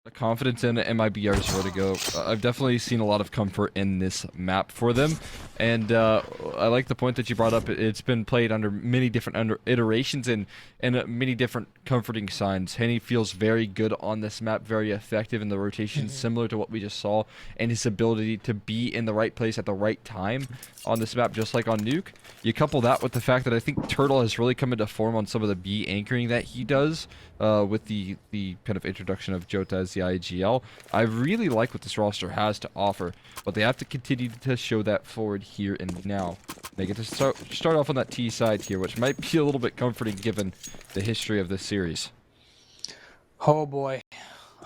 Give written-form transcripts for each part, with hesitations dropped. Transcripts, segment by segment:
confidence in MIBR's Vertigo. I've definitely seen a lot of comfort in this map for them, and I like the point that you brought up. It's been played under many different iterations and many different comforting signs. Henny feels very good on this map, very effective in the rotations, similar to what we just saw, and his ability to be in the right place at the right time on this map, just like on Nuke. You couple that with the fact that I think Turtle has really come into form on some of the B anchoring that he does, with the kind of introduction of Jota as the IGL. I really like what this roster has to offer, but they have to continue to show that forward here and now. They get to start off on that T side here, which might be a little bit comforting given the history of this series. Oh boy.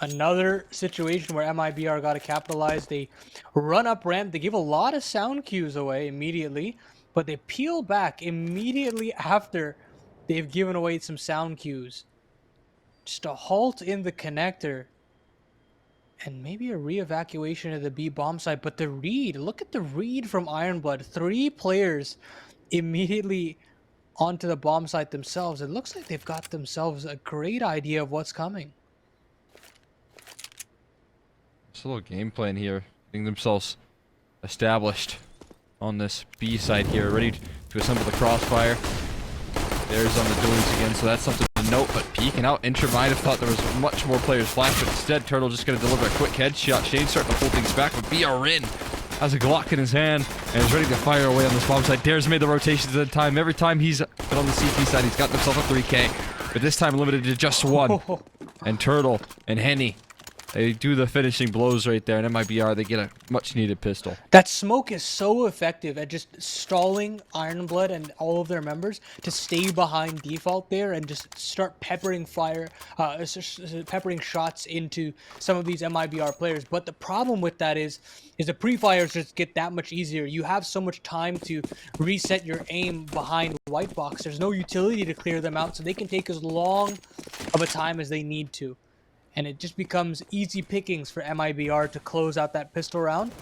Another situation where MIBR got to capitalize. They run up ramp. They give a lot of sound cues away immediately, but they peel back immediately after they've given away some sound cues. Just a halt in the connector. And maybe a re-evacuation of the B bomb site. But the read, look at the read from Ironblood. 3 players immediately onto the bomb site themselves. It looks like they've got themselves a great idea of what's coming. Just a little game plan here, getting themselves established on this B side here, ready to assemble the crossfire. There's on the doings again, so that's something to note. But peeking out, Intra might have thought there was much more players flash, but instead Turtle just going to deliver a quick headshot. Shane's starting to pull things back, but BR in has a Glock in his hand and is ready to fire away on this bomb site. Dare's made the rotations at a time. Every time he's been on the CT side, he's got himself a 3K, but this time limited to just 1. And Turtle and Henny, they do the finishing blows right there, and MIBR, they get a much-needed pistol. That smoke is so effective at just stalling Ironblood and all of their members to stay behind default there and just start peppering peppering shots into some of these MIBR players. But the problem with that is the pre-fires just get that much easier. You have so much time to reset your aim behind white box. There's no utility to clear them out, so they can take as long of a time as they need to. And it just becomes easy pickings for MIBR to close out that pistol round.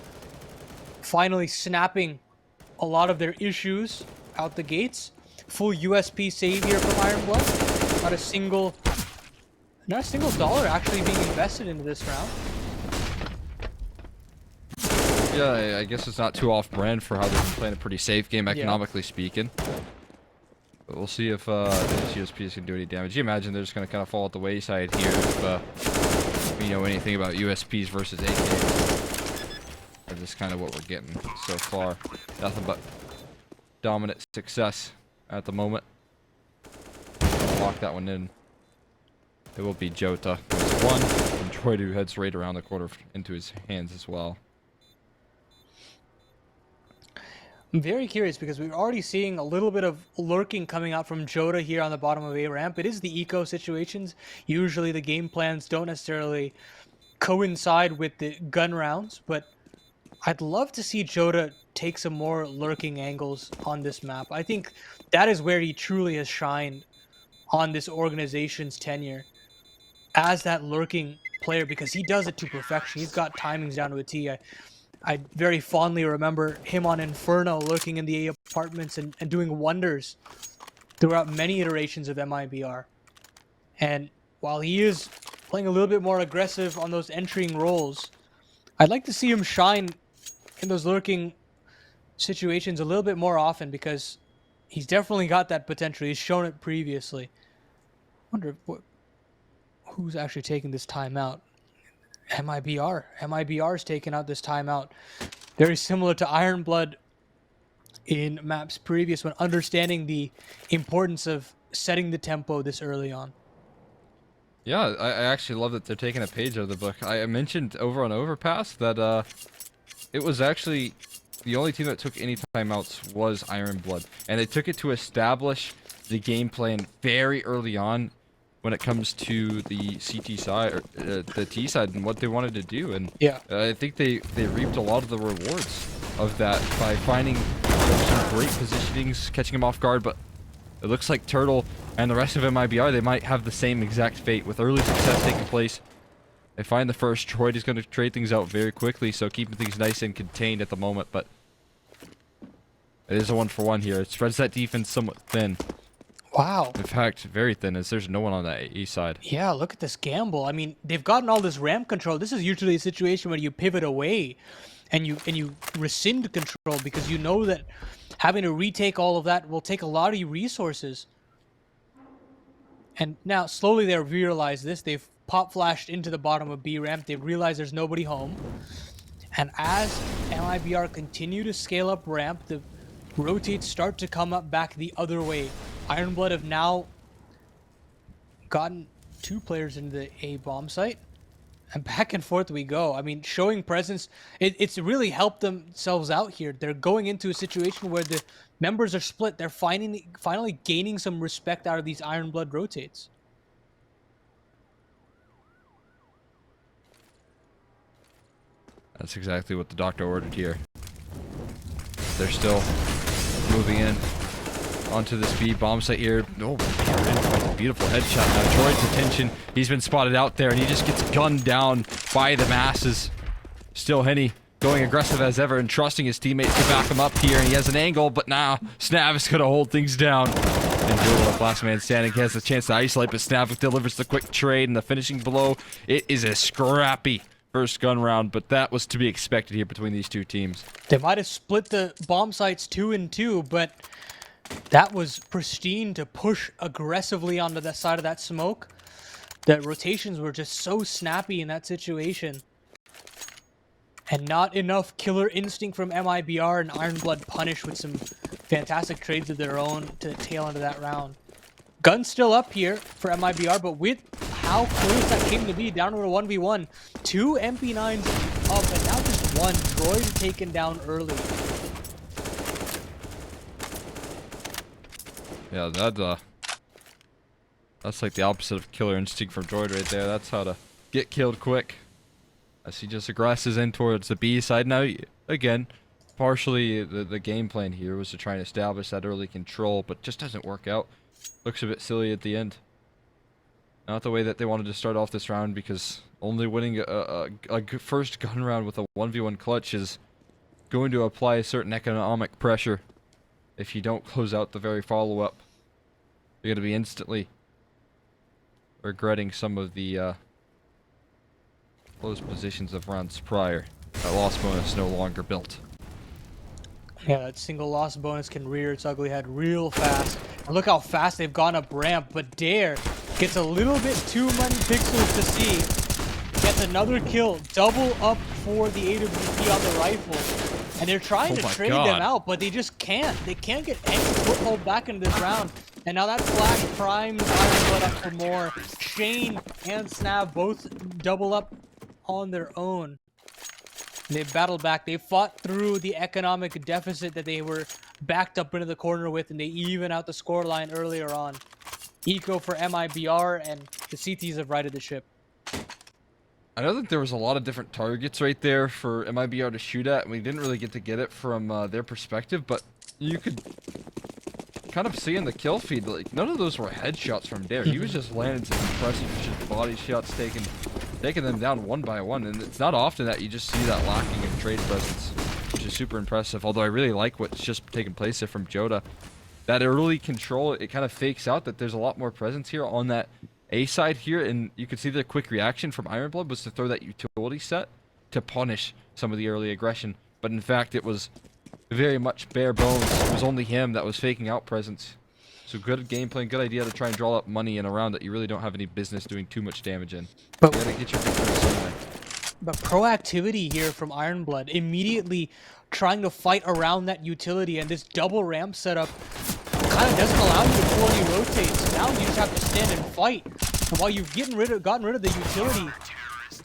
Finally snapping a lot of their issues out the gates. Full USP save here from Ironblood. Not a single dollar actually being invested into this round. Yeah, I guess it's not too off-brand for how they've been playing a pretty safe game, economically speaking. But we'll see if these USPs can do any damage. You imagine they're just going to kind of fall at the wayside here if we know anything about USPs versus AKs. That's just kind of what we're getting so far. Nothing but dominant success at the moment. Lock that one in. It will be Jota. There's 1, and DROID, who heads right around the corner into his hands as well. I'm very curious because we're already seeing a little bit of lurking coming out from Jota here on the bottom of A ramp. It is the eco situations. Usually the game plans don't necessarily coincide with the gun rounds, but I'd love to see Jota take some more lurking angles on this map. I think that is where he truly has shined on this organization's tenure as that lurking player, because he does it to perfection. He's got timings down to a T. I very fondly remember him on Inferno lurking in the A apartments and doing wonders throughout many iterations of MIBR. And while he is playing a little bit more aggressive on those entering roles, I'd like to see him shine in those lurking situations a little bit more often, because he's definitely got that potential. He's shown it previously. I wonder who's actually taking this timeout. MIBR. MIBR's taken out this timeout. Very similar to Ironblood in maps previous, when understanding the importance of setting the tempo this early on. Yeah, I actually love that they're taking a page out of the book. I mentioned over on Overpass that it was actually the only team that took any timeouts was Ironblood, and they took it to establish the game plan very early on when it comes to the CT side, or the T side, and what they wanted to do. And yeah, I think they reaped a lot of the rewards of that by finding some great positionings, catching them off guard. But it looks like Turtle and the rest of MIBR, they might have the same exact fate with early success taking place. They find the first. DROID is going to trade things out very quickly, so keeping things nice and contained at the moment. But it is a 1-for-1 here. It spreads that defense somewhat thin. Wow. In fact, very thin, as there's no one on that east side. Yeah, look at this gamble. I mean, they've gotten all this ramp control. This is usually a situation where you pivot away and you rescind control because you know that having to retake all of that will take a lot of your resources. And now slowly they realize this. They've pop flashed into the bottom of B ramp. They realize there's nobody home. And as MIBR continue to scale up ramp, the rotates start to come up back the other way. Ironblood have now gotten 2 players into the A bomb site, and back and forth we go. I mean, showing presence, it's really helped themselves out here. They're going into a situation where the members are split. They're finally gaining some respect out of these Ironblood rotates. That's exactly what the doctor ordered here. They're still moving in onto this B bomb site here. Oh, beautiful headshot. Now Droid's attention. He's been spotted out there, and he just gets gunned down by the masses. Still Henny going aggressive as ever and trusting his teammates to back him up here, and he has an angle, but now Snav is going to hold things down. And Joel, last man standing, has the chance to isolate, but Snav delivers the quick trade and the finishing blow. It is a scrappy first gun round, but that was to be expected here between these two teams. They might have split the bomb sites 2 and 2, but that was pristine to push aggressively onto that side of that smoke. The rotations were just so snappy in that situation. And not enough killer instinct from MIBR, and Ironblood punished with some fantastic trades of their own to the tail end of that round. Gun still up here for MIBR, but with how close that came to be, down to a 1v1. 2 MP9s up, and now just 1. Droid taken down early. Yeah, that's like the opposite of killer instinct from Droid right there. That's how to get killed quick. As he just aggresses in towards the B side. Now, again, partially the game plan here was to try and establish that early control, but just doesn't work out. Looks a bit silly at the end. Not the way that they wanted to start off this round, because only winning a first gun round with a 1v1 clutch is going to apply a certain economic pressure. If you don't close out the very follow-up, you're going to be instantly regretting some of the close positions of rounds prior. That loss bonus no longer built. Yeah, that single loss bonus can rear its ugly head real fast. And look how fast they've gone up ramp, but DARE gets a little bit too many pixels to see. Gets another kill, double up for the AWP on the rifle. And they're trying to trade them out, but they just can't. They can't get any foothold back into this round. And now that flash primes Ironblood up for more. Shane and Snav both double up on their own. They battled back. They fought through the economic deficit that they were backed up into the corner with, and they even out the scoreline earlier on. Eco for MIBR, and the CTs have righted the ship. I know that there was a lot of different targets right there for MIBR to shoot at, and we didn't really get to get it from their perspective, but you could kind of see in the kill feed, like, none of those were headshots from DARE. He was just landing some impressive body shots, taking them down one by one, and it's not often that you just see that lacking in trade presence, which is super impressive. Although I really like what's just taken place there from JOTA. That early control, it kind of fakes out that there's a lot more presence here on that A side here, and you can see the quick reaction from Ironblood was to throw that utility set to punish some of the early aggression. But in fact, it was very much bare bones. It was only him that was faking out presence. So good game plan, good idea to try and draw up money in a round that you really don't have any business doing too much damage in. But, you gotta get your victory somewhere. But proactivity here from Ironblood, immediately trying to fight around that utility, and this double ramp setup kind of doesn't allow you to pull any rotates. Now you just have to stand and fight. And while you've gotten rid of the utility,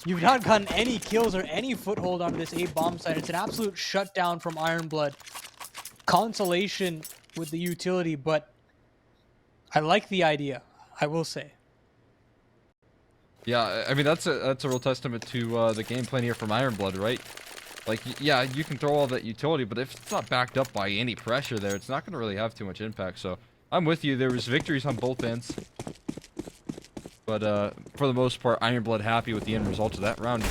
you've not gotten any kills or any foothold onto this A bomb site. It's an absolute shutdown from Ironblood. Consolation with the utility, but I like the idea, I will say. Yeah, I mean, that's a real testament to the game plan here from Ironblood, right? Like, yeah, you can throw all that utility, but if it's not backed up by any pressure there, it's not going to really have too much impact. So I'm with you. There was victories on both ends. But for the most part, Ironblood happy with the end result of that round.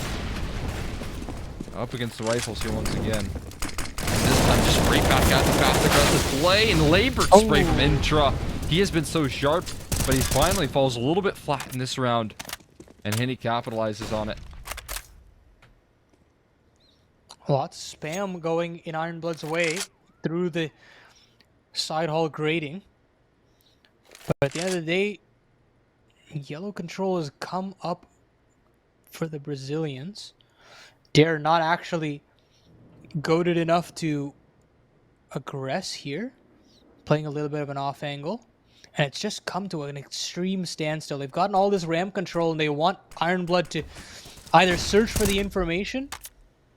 Up against the rifles here once again. And this time just right back at the fast aggressive play and labor spray from Intra. He has been so sharp, but he finally falls a little bit flat in this round, and Henny capitalizes on it. Lots of spam going in Ironblood's way through the side hall grading. But at the end of the day, yellow control has come up for the Brazilians. DARE not actually goated enough to aggress here, playing a little bit of an off angle. And it's just come to an extreme standstill. They've gotten all this ramp control and they want Ironblood to either search for the information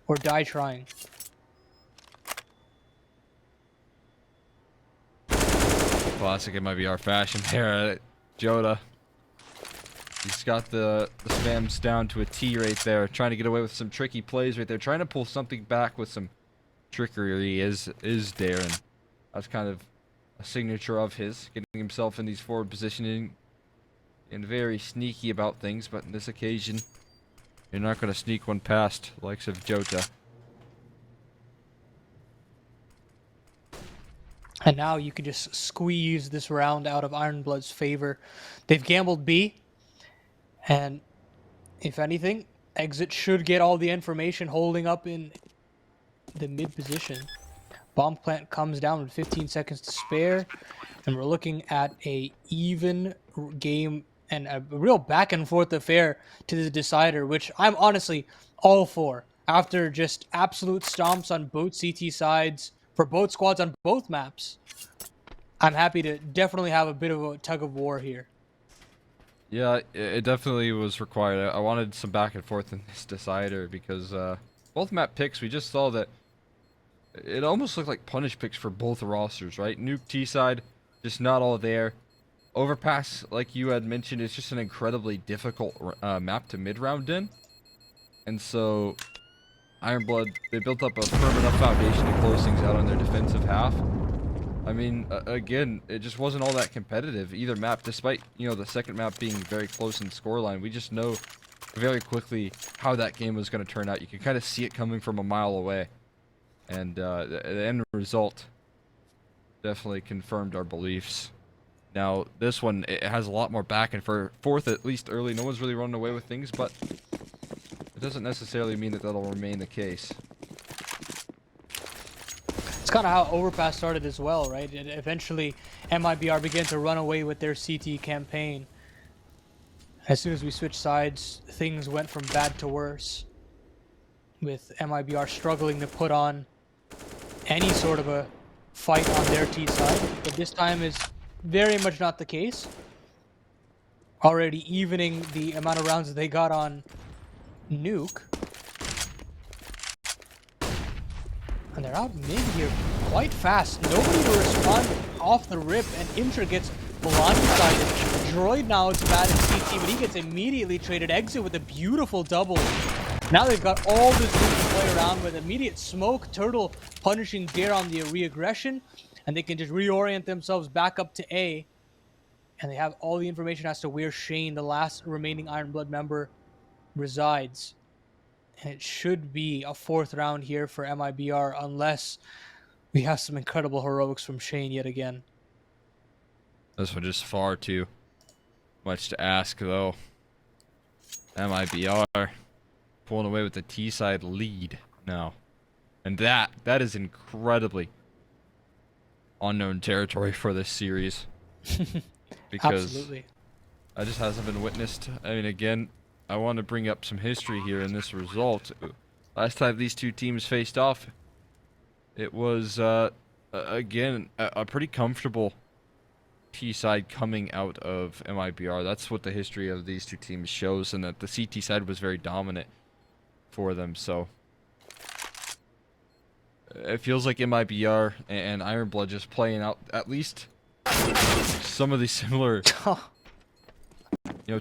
or die trying. Classic MIBR fashion there. JOTA. He's got the spams down to a T right there. Trying to get away with some tricky plays right there. Trying to pull something back with some trickery is DARE. And that's kind of a signature of his. Getting himself in these forward positioning. And very sneaky about things. But in this occasion, you're not going to sneak one past the likes of JOTA. And now you can just squeeze this round out of Ironblood's favor. They've gambled B. And if anything, Exit should get all the information holding up in the mid position. Bomb plant comes down with 15 seconds to spare. And we're looking at a even game and a real back and forth affair to the decider, which I'm honestly all for. After just absolute stomps on both CT sides, for both squads on both maps, I'm happy to definitely have a bit of a tug of war here. Yeah, it definitely was required. I wanted some back and forth in this decider because both map picks, we just saw that it almost looked like punish picks for both rosters, right? Nuke T side, just not all there. Overpass, like you had mentioned, is just an incredibly difficult map to mid-round in. And so, Ironblood, they built up a firm enough foundation to close things out on their defensive half. I mean, again, it just wasn't all that competitive, either map, despite, you know, the second map being very close in scoreline. We just know very quickly how that game was going to turn out. You can kind of see it coming from a mile away. And the end result definitely confirmed our beliefs. Now, this one, it has a lot more back and forth, at least early. No one's really running away with things, but it doesn't necessarily mean that that'll remain the case. It's kind of how Overpass started as well, right? And eventually, MIBR began to run away with their CT campaign. As soon as we switched sides, things went from bad to worse, with MIBR struggling to put on any sort of a fight on their T side. But this time is very much not the case. Already evening the amount of rounds that they got on Nuke. And they're out mid here quite fast. Nobody to respond off the rip, and IBG.DROID gets blindsided. Droid now is bad in CT, but he gets immediately traded. Exit with a beautiful double. Now they've got all this room to play around with. Immediate smoke, Turtle punishing DARE on the re-aggression, and they can just reorient themselves back up to A. And they have all the information as to where Shane, the last remaining Ironblood member, resides. And it should be a fourth round here for MIBR, unless we have some incredible heroics from Shane yet again. This one just far too much to ask, though. MIBR pulling away with the T side lead now, and that is incredibly unknown territory for this series. Because Absolutely. that just hasn't been witnessed. I mean, again, I want to bring up some history here in this result. Last time these two teams faced off, it was again a pretty comfortable T side coming out of MIBR. That's what the history of these two teams shows, and that the CT side was very dominant for them. So it feels like MIBR and Ironblood just playing out at least some of the similar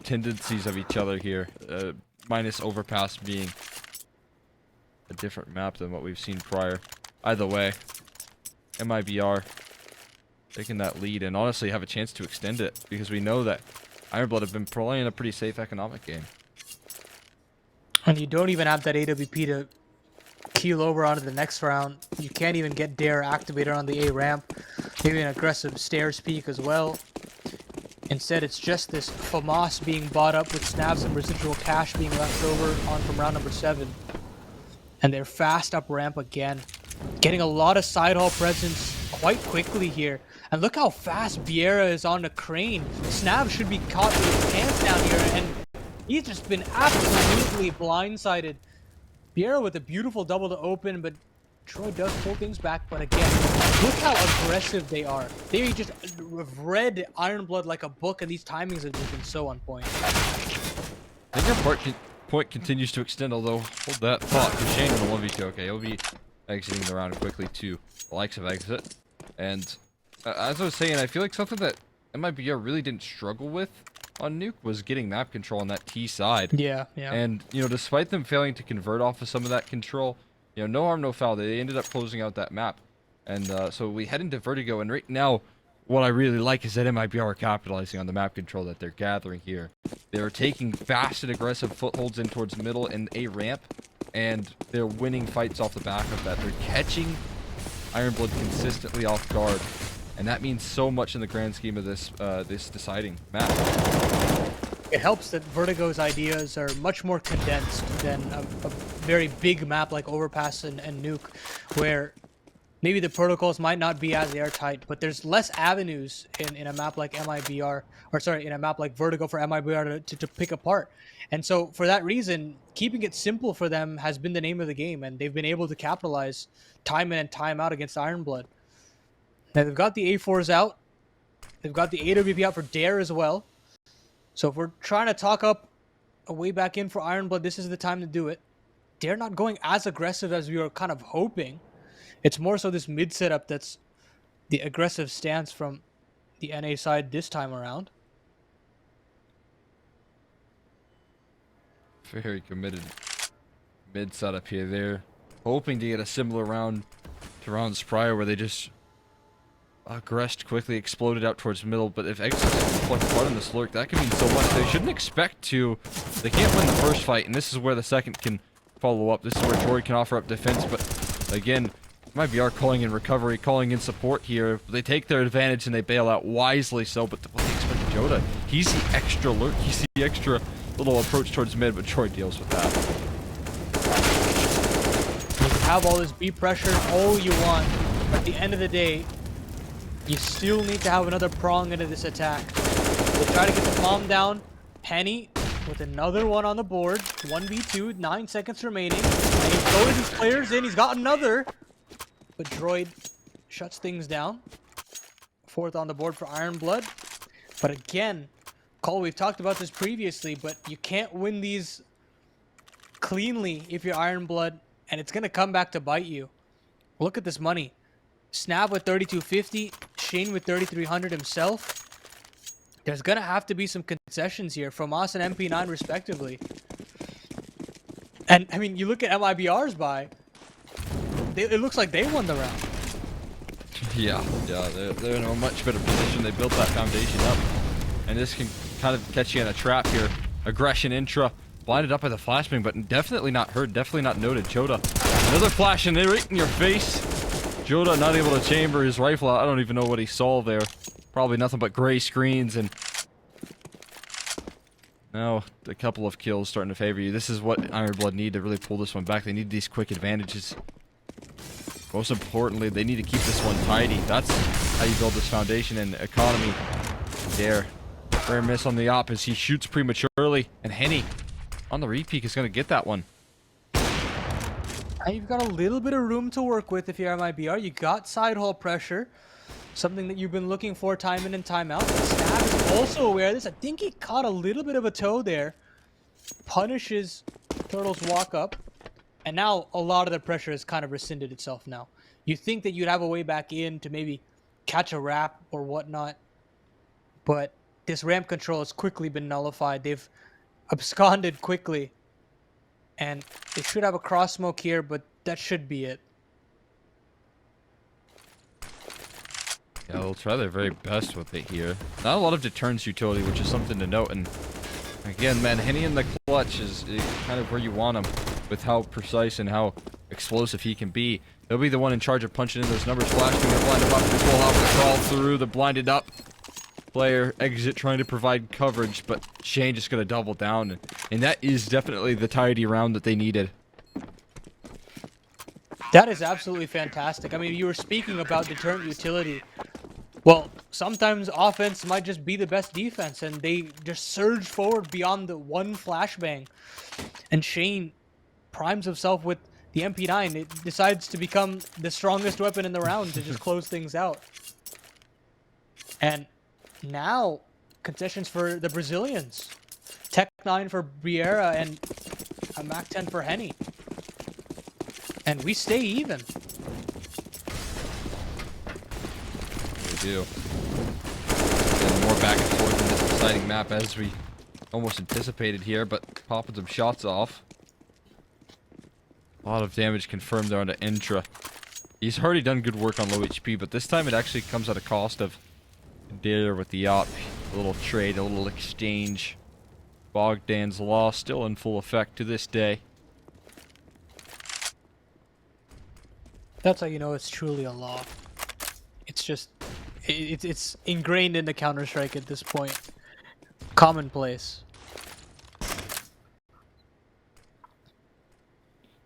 tendencies of each other here, minus Overpass being a different map than what we've seen prior. Either way, MIBR taking that lead and honestly have a chance to extend it, because we know that Ironblood have been playing a pretty safe economic game. And you don't even have that AWP to keel over onto the next round. You can't even get DARE activated on the A ramp. Maybe an aggressive stairs peek as well. Instead, it's just this FAMAS being bought up with snaps and residual cash being left over on from round number 7. And they're fast up ramp again. Getting a lot of side hall presence quite quickly here. And look how fast Biera is on the crane. Snav should be caught with his pants down here, and he's just been absolutely blindsided. Biera with a beautiful double to open, but Troy does pull things back. But again, look how aggressive they are. They just have read Ironblood like a book, and these timings have just been so on point. I think our point continues to extend, although hold that thought. Shane in the 1v2. Okay, he'll be exiting the round quickly to the likes of exit. And as I was saying, I feel like something that MIBR really didn't struggle with on Nuke was getting map control on that T side. Yeah. And, you know, despite them failing to convert off of some of that control, you know, no harm, no foul. They ended up closing out that map. And so we head into Vertigo, and right now, what I really like is that MIBR are capitalizing on the map control that they're gathering here. They're taking fast and aggressive footholds in towards middle and A ramp, and they're winning fights off the back of that. They're catching Ironblood consistently off guard, and that means so much in the grand scheme of this this deciding map. It helps that Vertigo's ideas are much more condensed than a very big map like Overpass and Nuke, where maybe the protocols might not be as airtight, but there's less avenues in a map like MIBR, or sorry, in a map like Vertigo for MIBR to pick apart. And so for that reason, keeping it simple for them has been the name of the game, and they've been able to capitalize time in and time out against Ironblood. Now they've got the A4s out. They've got the AWP out for DARE as well. So if we're trying to talk up a way back in for Ironblood, this is the time to do it. DARE not going as aggressive as we were kind of hoping. It's more so this mid setup that's the aggressive stance from the NA side this time around. Very committed mid setup here. They're hoping to get a similar round to rounds prior where they just aggressed quickly, exploded out towards middle. But if Exit pluck apart in this lurk, that could mean so much. They shouldn't expect to. They can't win the first fight, and this is where the second can follow up. This is where DROID can offer up defense, but again, MIBR calling in recovery, calling in support here. They take their advantage and they bail out wisely so, but what they expect of JOTA, he's the extra lurk, he's the extra little approach towards mid, but DROID deals with that. You can have all this B pressure all you want, but at the end of the day, you still need to have another prong into this attack. They try to get the bomb down. Penny with another one on the board. 1v2, 9 seconds remaining. And he's throwing his players in. He's got another. But DROID shuts things down. 4th on the board for Ironblood. But again, Cole, we've talked about this previously, but you can't win these cleanly if you're Ironblood, and it's going to come back to bite you. Look at this money. Snap with 3250, Shane with 3300 himself. There's going to have to be some concessions here from us and MP9 respectively. And, I mean, you look at MIBR's buy, it looks like they won the round. Yeah, they're in a much better position. They built that foundation up. And this can kind of catch you in a trap here. Aggression intra, blinded up by the flashbang, but definitely not heard, definitely not noted. JOTA, another flash and right in your face. JOTA not able to chamber his rifle out. I don't even know what he saw there. Probably nothing but gray screens, and now a couple of kills starting to favor you. This is what Ironblood need to really pull this one back. They need these quick advantages. Most importantly, they need to keep this one tidy. That's how you build this foundation and economy. DARE, rare miss on the op as he shoots prematurely, and Henny on the repeat is going to get that one. You've got a little bit of room to work with if you're MIBR. You got side hall pressure, something that you've been looking for time in and time out. Snap is also aware of this. I think he caught a little bit of a toe there. Punishes Turtle's walk up. And now a lot of the pressure has kind of rescinded itself now. You think that you'd have a way back in to maybe catch a wrap or whatnot. But this ramp control has quickly been nullified. They've absconded quickly. And they should have a cross smoke here, but that should be it. Yeah, they'll try their very best with it here. Not a lot of deterrence utility, which is something to note. And again, man, Henny in the clutch is kind of where you want him with how precise and how explosive he can be. He'll be the one in charge of punching in those numbers. Flashing, they'll blind him up. This will allow him to crawl through the blinded up. player, Exit, trying to provide coverage, but Shane just going to double down. And that is definitely the tidy round that they needed. That is absolutely fantastic. I mean, you were speaking about deterrent utility. Well, sometimes offense might just be the best defense, and they just surge forward beyond the one flashbang. And Shane primes himself with the MP9. It decides to become the strongest weapon in the round to just close things out. And now, concessions for the Brazilians. Tech 9 for Briera and a Mac 10 for Henny. And we stay even. We do. And more back and forth in this exciting map as we almost anticipated here, but popping some shots off. A lot of damage confirmed there on the Intra. He's already done good work on low HP, but this time it actually comes at a cost of DARE with the AWP. A little trade, a little exchange. Bogdan's Law still in full effect to this day. That's how you know it's truly a law. It's just, it's ingrained into Counter-Strike at this point. Commonplace.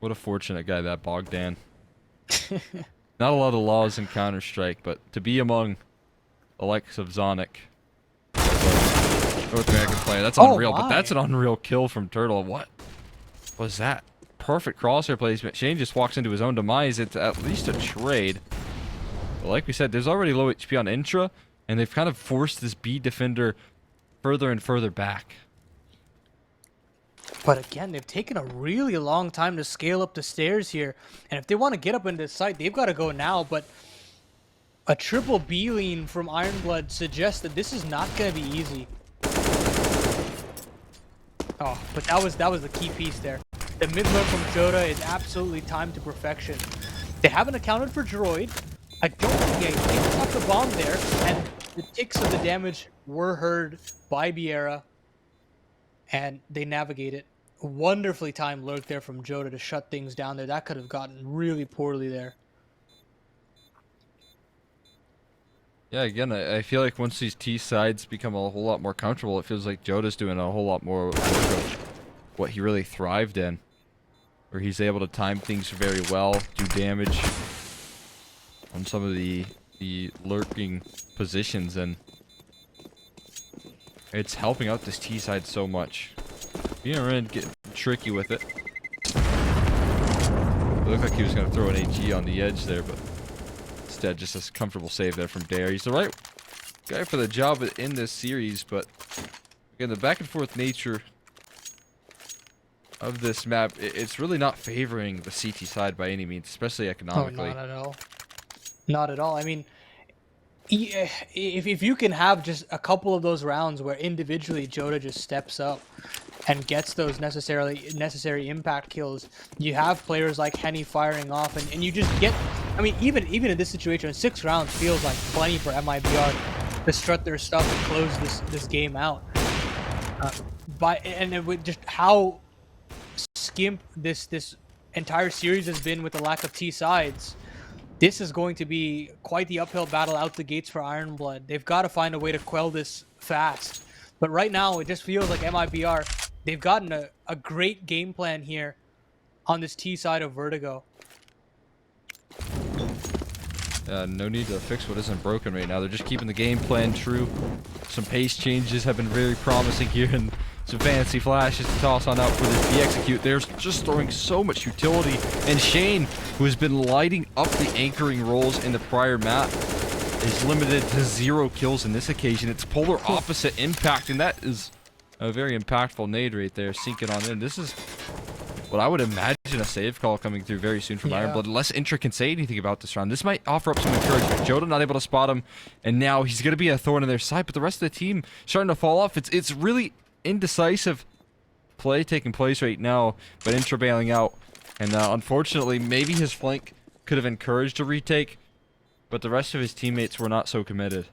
What a fortunate guy that Bogdan. Not a lot of laws in Counter-Strike, but to be among the likes of Zonic, North American player, that's unreal. But that's an unreal kill from Turtle. What was that? Perfect crosshair placement. Shane just walks into his own demise. It's at least a trade. But like we said, there's already low HP on Intra, and they've kind of forced this B defender further and further back. But again, they've taken a really long time to scale up the stairs here. And if they want to get up into the site, they've got to go now. But a triple B lean from Ironblood suggests that this is not going to be easy. Oh, but that was the key piece there. The mid-lurk from Jota is absolutely timed to perfection. They haven't accounted for Droid. I don't think he dropped the bomb there, and the ticks of the damage were heard by Briera, and they navigate it. Wonderfully timed lurk there from Jota to shut things down there. That could have gotten really poorly there. Yeah, again, I feel like once these T sides become a whole lot more comfortable, it feels like Jota's doing a whole lot more work of what he really thrived in. Where he's able to time things very well, do damage on some of the lurking positions, and it's helping out this T side so much. BRN getting tricky with it. It looked like he was going to throw an AG on the edge there, but instead just a comfortable save there from DARE. He's the right guy for the job in this series, but again, the back and forth nature of this map, it's really not favoring the CT side by any means, especially economically. Oh, not at all. Not at all. I mean, if you can have just a couple of those rounds where individually Jota just steps up and gets those necessary impact kills, you have players like Henny firing off, and you just get. I mean, even in this situation, 6 rounds feels like plenty for MIBR to strut their stuff and close this game out. And with just how skimp this entire series has been with the lack of T sides, this is going to be quite the uphill battle out the gates for Ironblood. They've got to find a way to quell this fast. But right now, it just feels like MIBR, they've gotten a great game plan here on this T side of Vertigo. No need to fix what isn't broken right now. They're just keeping the game plan true. Some pace changes have been very promising here, and some fancy flashes to toss on out for this B-execute. They're just throwing so much utility, and Shane, who has been lighting up the anchoring roles in the prior map, is limited to 0 kills in this occasion. It's polar opposite impact, and that is a very impactful nade right there, sinking on in. This is what I would imagine a save call coming through very soon from Ironblood, unless Intra can say anything about this round. This might offer up some encouragement. Jota not able to spot him, and now he's going to be a thorn in their side, but the rest of the team starting to fall off. It's really indecisive play taking place right now, but Intra bailing out, and unfortunately, maybe his flank could have encouraged a retake, but the rest of his teammates were not so committed.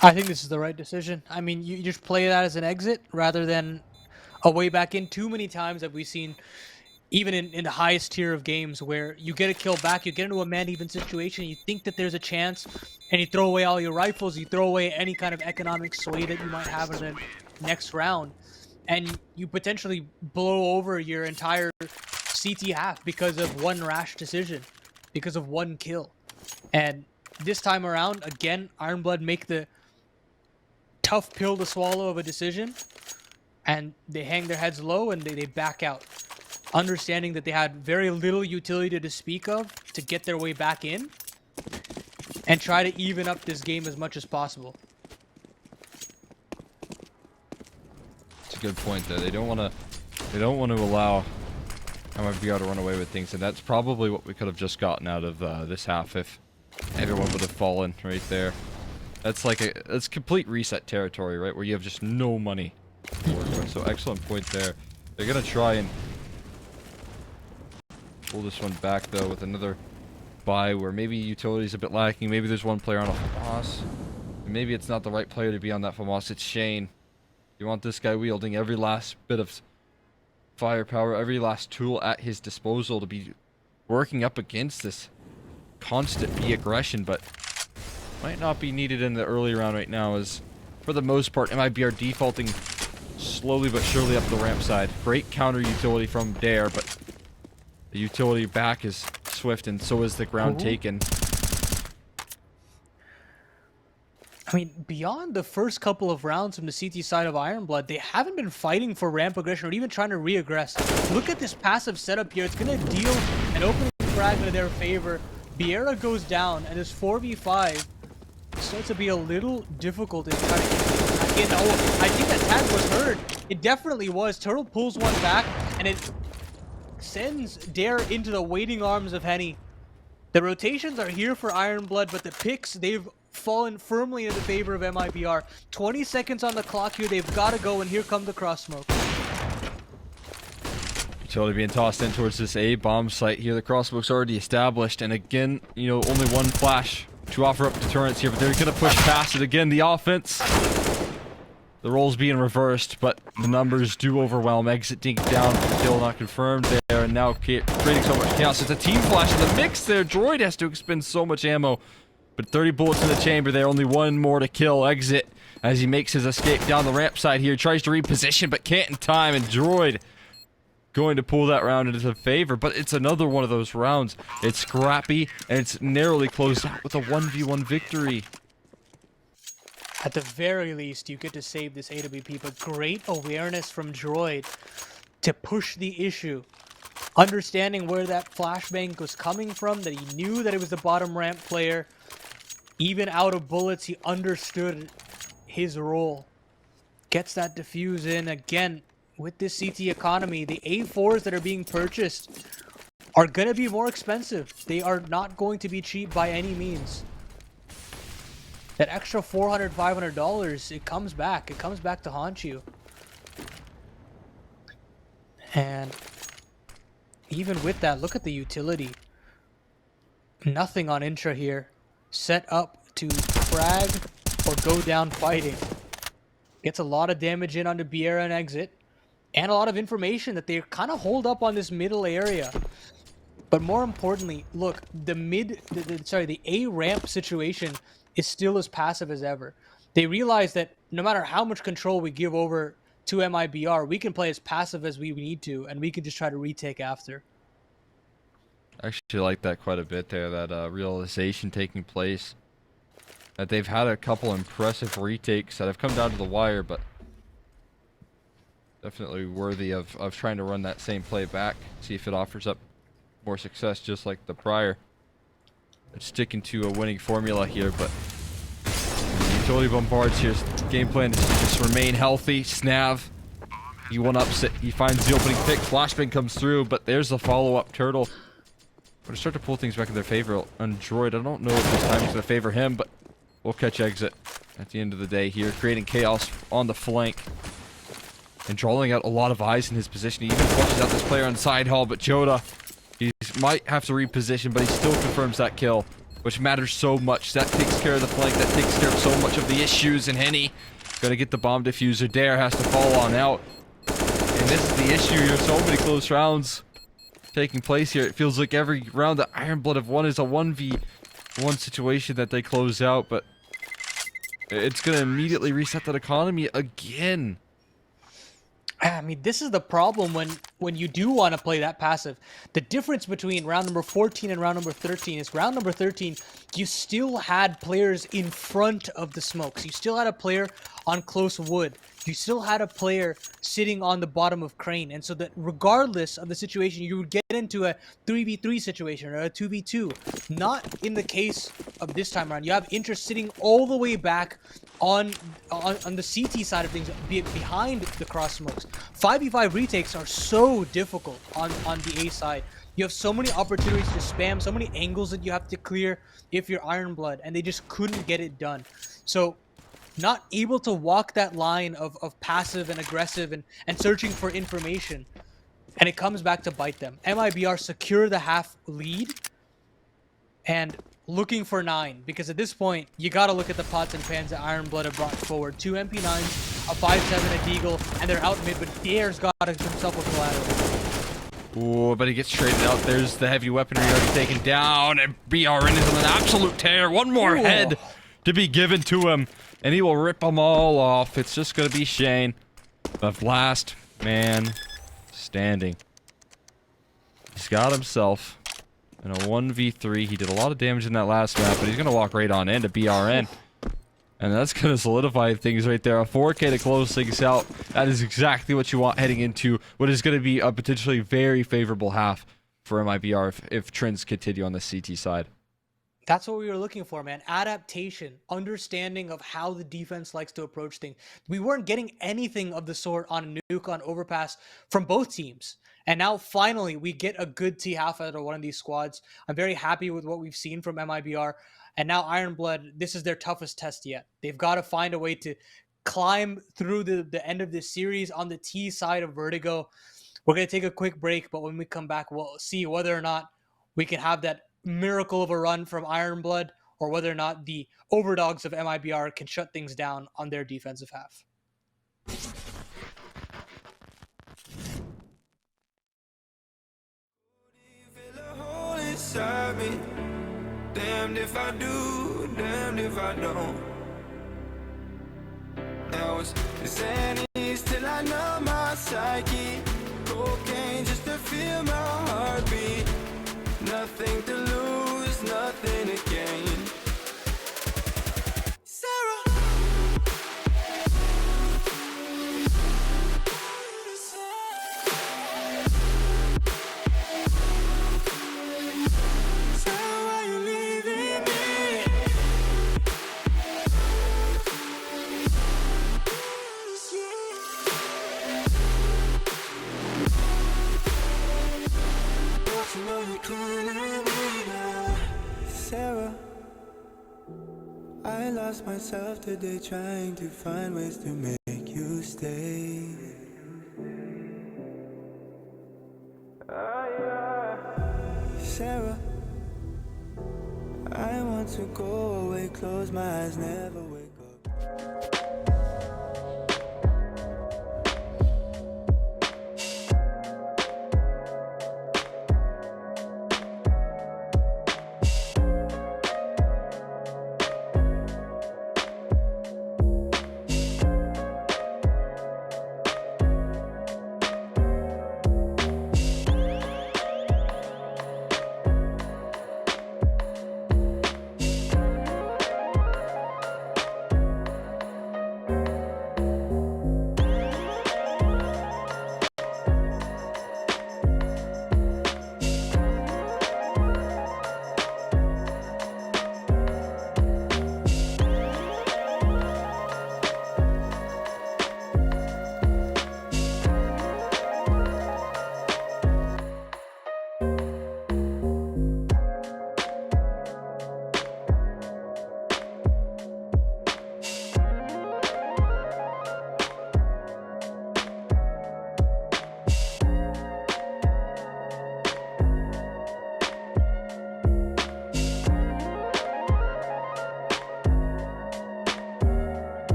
I think this is the right decision. I mean, you just play that as an exit rather than a way back in. Too many times have we seen even in the highest tier of games where you get a kill back, you get into a man-even situation, you think that there's a chance, and you throw away all your rifles, you throw away any kind of economic sway that you might have in the next round, and you potentially blow over your entire CT half because of one rash decision, because of one kill. And this time around, again, Ironblood make the tough pill to swallow of a decision, and they hang their heads low and they back out, understanding that they had very little utility to speak of to get their way back in and try to even up this game as much as possible. It's a good point there. They don't want to allow MIBR to run away with things, and that's probably what we could have just gotten out of this half if everyone would have fallen right there. That's like it's complete reset territory, right, where you have just no money to work with. So excellent point there. They're gonna try and pull this one back though with another buy where maybe utility's a bit lacking. Maybe there's one player on a FAMAS. And maybe it's not the right player to be on that FAMAS. It's Shane. You want this guy wielding every last bit of firepower, every last tool at his disposal to be working up against this constant B aggression, but might not be needed in the early round right now, as for the most part MIBR defaulting slowly but surely up the ramp side. Great counter utility from DARE, but the utility back is swift, and so is the ground taken. I mean, beyond the first couple of rounds from the CT side of Ironblood, they haven't been fighting for ramp aggression or even trying to re-aggress. Look at this passive setup here. It's going to deal an opening frag in their favor. Biera goes down, and this 4v5 starts to be a little difficult in trying to get back in. Oh, I think that tag was heard. It definitely was. Turtle pulls one back, and it sends DARE into the waiting arms of Henny. The rotations are here for Ironblood, but the picks, they've fallen firmly in the favor of MIBR. 20 seconds on the clock here. They've got to go, and here come the cross smoke. Utility being tossed in towards this A bomb site here. The cross smoke's already established, and again, you know, only one flash to offer up deterrence here, but they're going to push past it again. The offense, the roles being reversed, but the numbers do overwhelm. Exit dink down, kill not confirmed there, and now creating so much chaos. It's a team flash in the mix there. Droid has to expend so much ammo, but 30 bullets in the chamber there. Only one more to kill. Exit, as he makes his escape down the ramp side here, tries to reposition, but can't in time, and Droid going to pull that round into favor, but it's another one of those rounds. It's scrappy, and it's narrowly closed out with a 1v1 victory. At the very least, you get to save this AWP, but great awareness from Droid to push the issue. Understanding where that flashbang was coming from, that he knew that it was the bottom ramp player. Even out of bullets, he understood his role. Gets that defuse in again. With this CT economy, the A4s that are being purchased are going to be more expensive. They are not going to be cheap by any means. That extra $400, $500, it comes back. It comes back to haunt you. And even with that, look at the utility. Nothing on Intra here. Set up to frag or go down fighting. Gets a lot of damage in onto Biera and Exit. And a lot of information that they kind of hold up on this middle area. But more importantly, look, the A ramp situation is still as passive as ever. They realize that no matter how much control we give over to MIBR, we can play as passive as we need to, and we can just try to retake after. I actually like that quite a bit there, that realization taking place. That they've had a couple impressive retakes that have come down to the wire, but definitely worthy of trying to run that same play back, see if it offers up more success just like the prior. It's sticking to a winning formula here, but utility bombards here. Game plan is to just remain healthy. Snav, he one-ups it. He finds the opening pick. Flashbang comes through, but there's the follow-up. Turtle going to start to pull things back in their favor. On Droid, I don't know if this time is going to favor him, but we'll catch Exit at the end of the day here, creating chaos on the flank. And drawing out a lot of eyes in his position. He even flushes out this player on side hall, but JOTA, he might have to reposition, but he still confirms that kill, which matters so much. That takes care of the flank, that takes care of so much of the issues, and Henny gonna get the bomb diffuser. DARE has to fall on out. And this is the issue here, so many close rounds. taking place here. It feels like every round that Iron Blood have won is a 1v1 situation that they close out, but it's going to immediately reset that economy again. I mean, this is the problem when you do want to play that passive. The difference between round number 14 and round number 13 is round number 13, you still had players in front of the smokes. You still had a player on close wood. You still had a player sitting on the bottom of crane. And so that regardless of the situation, you would get into a 3v3 situation or a 2v2. Not in the case of this time around. You have interest sitting all the way back on the CT side of things, behind the cross smokes. 5v5 retakes are so difficult on the A side. You have so many opportunities to spam, so many angles that you have to clear if you're Iron Blood, and they just couldn't get it done. So not able to walk that line of passive and aggressive and searching for information. And it comes back to bite them. MIBR secure the half lead and looking for 9, because at this point you got to look at the pots and pans that Iron Blood have brought forward. 2 MP9s, a 5-7, a Deagle, and they're out mid, but Dare's got himself a collateral. Ooh, but he gets traded out. There's the heavy weaponry already taken down, and BRN is on an absolute tear. One more head to be given to him, and he will rip them all off. It's just going to be Shane, the last man standing. He's got himself in a 1v3. He did a lot of damage in that last map, but he's going to walk right on into BRN. And that's going to solidify things right there. A 4K to close things out. That is exactly what you want heading into what is going to be a potentially very favorable half for MIBR if trends continue on the CT side. That's what we were looking for, man. Adaptation, understanding of how the defense likes to approach things. We weren't getting anything of the sort on Nuke, on Overpass from both teams. And now finally we get a good T-half out of one of these squads. I'm very happy with what we've seen from MIBR. And now Iron Blood, this is their toughest test yet. They've got to find a way to climb through the end of this series on the T side of Vertigo. We're going to take a quick break, but when we come back, we'll see whether or not we can have that miracle of a run from Iron Blood, or whether or not the overdogs of MIBR can shut things down on their defensive half. Damned if I do, damned if I don't. Now it's Xannies till I know my psyche. Cocaine just to feel my heartbeat. Nothing to lose, nothing to gain. Sarah. Sarah, I lost myself today trying to find ways to make you stay. Sarah, I want to go away, close my eyes, never wake up.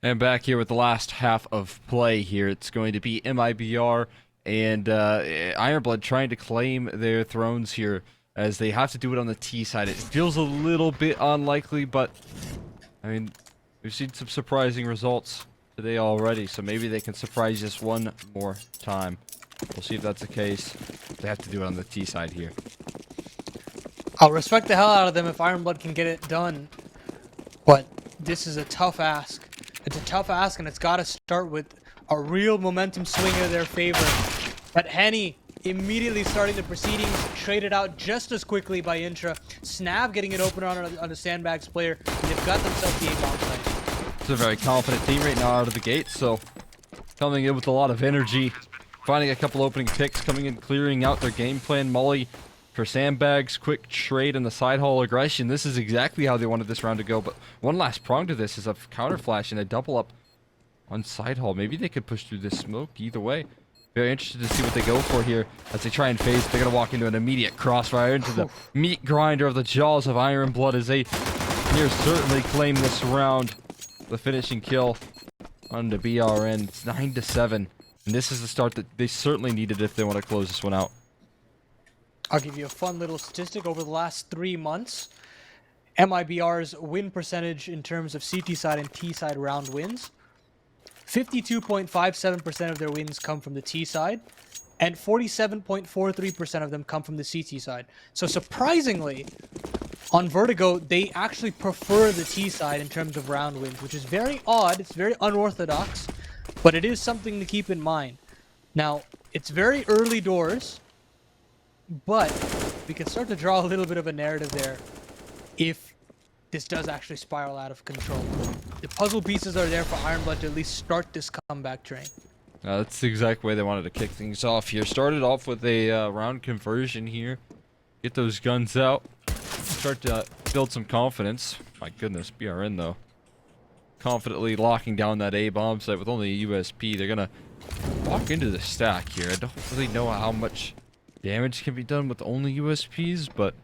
And back here with the last half of play here, it's going to be MIBR and Ironblood trying to claim their thrones here, as they have to do it on the T side. It feels a little bit unlikely, but I mean, we've seen some surprising results today already, so maybe they can surprise us one more time. We'll see if that's the case. They have to do it on the T side here. I'll respect the hell out of them if Ironblood can get it done, but this is a tough ask. It's a tough ask, and it's got to start with a real momentum swing in their favor. But Henny immediately starting the proceedings, traded out just as quickly by Intra. Snav getting it open on a Sandbags player, and they've got themselves the A-bomb site. It's a very confident team right now out of the gate, so coming in with a lot of energy, finding a couple opening picks, coming in, clearing out their game plan. Molly for Sandbags, quick trade and the side haul aggression. This is exactly how they wanted this round to go, but one last prong to this is a counter flash and a double up on side haul. Maybe they could push through this smoke either way. Very interested to see what they go for here as they try and phase. They're going to walk into an immediate crossfire into the meat grinder of the jaws of Ironblood as they near certainly claim this round. The finishing kill on the BRN. It's 9-7, and this is the start that they certainly needed if they want to close this one out. I'll give you a fun little statistic. Over the last 3 months, MIBR's win percentage in terms of CT side and T side round wins, 52.57% of their wins come from the T side, and 47.43% of them come from the CT side. So surprisingly, on Vertigo, they actually prefer the T side in terms of round wins, which is very odd. It's very unorthodox, but it is something to keep in mind. Now, it's very early doors, but we can start to draw a little bit of a narrative there if this does actually spiral out of control. The puzzle pieces are there for Ironblood to at least start this comeback train. That's the exact way they wanted to kick things off here. Started off with a round conversion here. Get those guns out. Start to build some confidence. My goodness, BRN though. Confidently locking down that A-bomb site with only a USP. They're going to walk into the stack here. I don't really know how much damage can be done with only USPs, but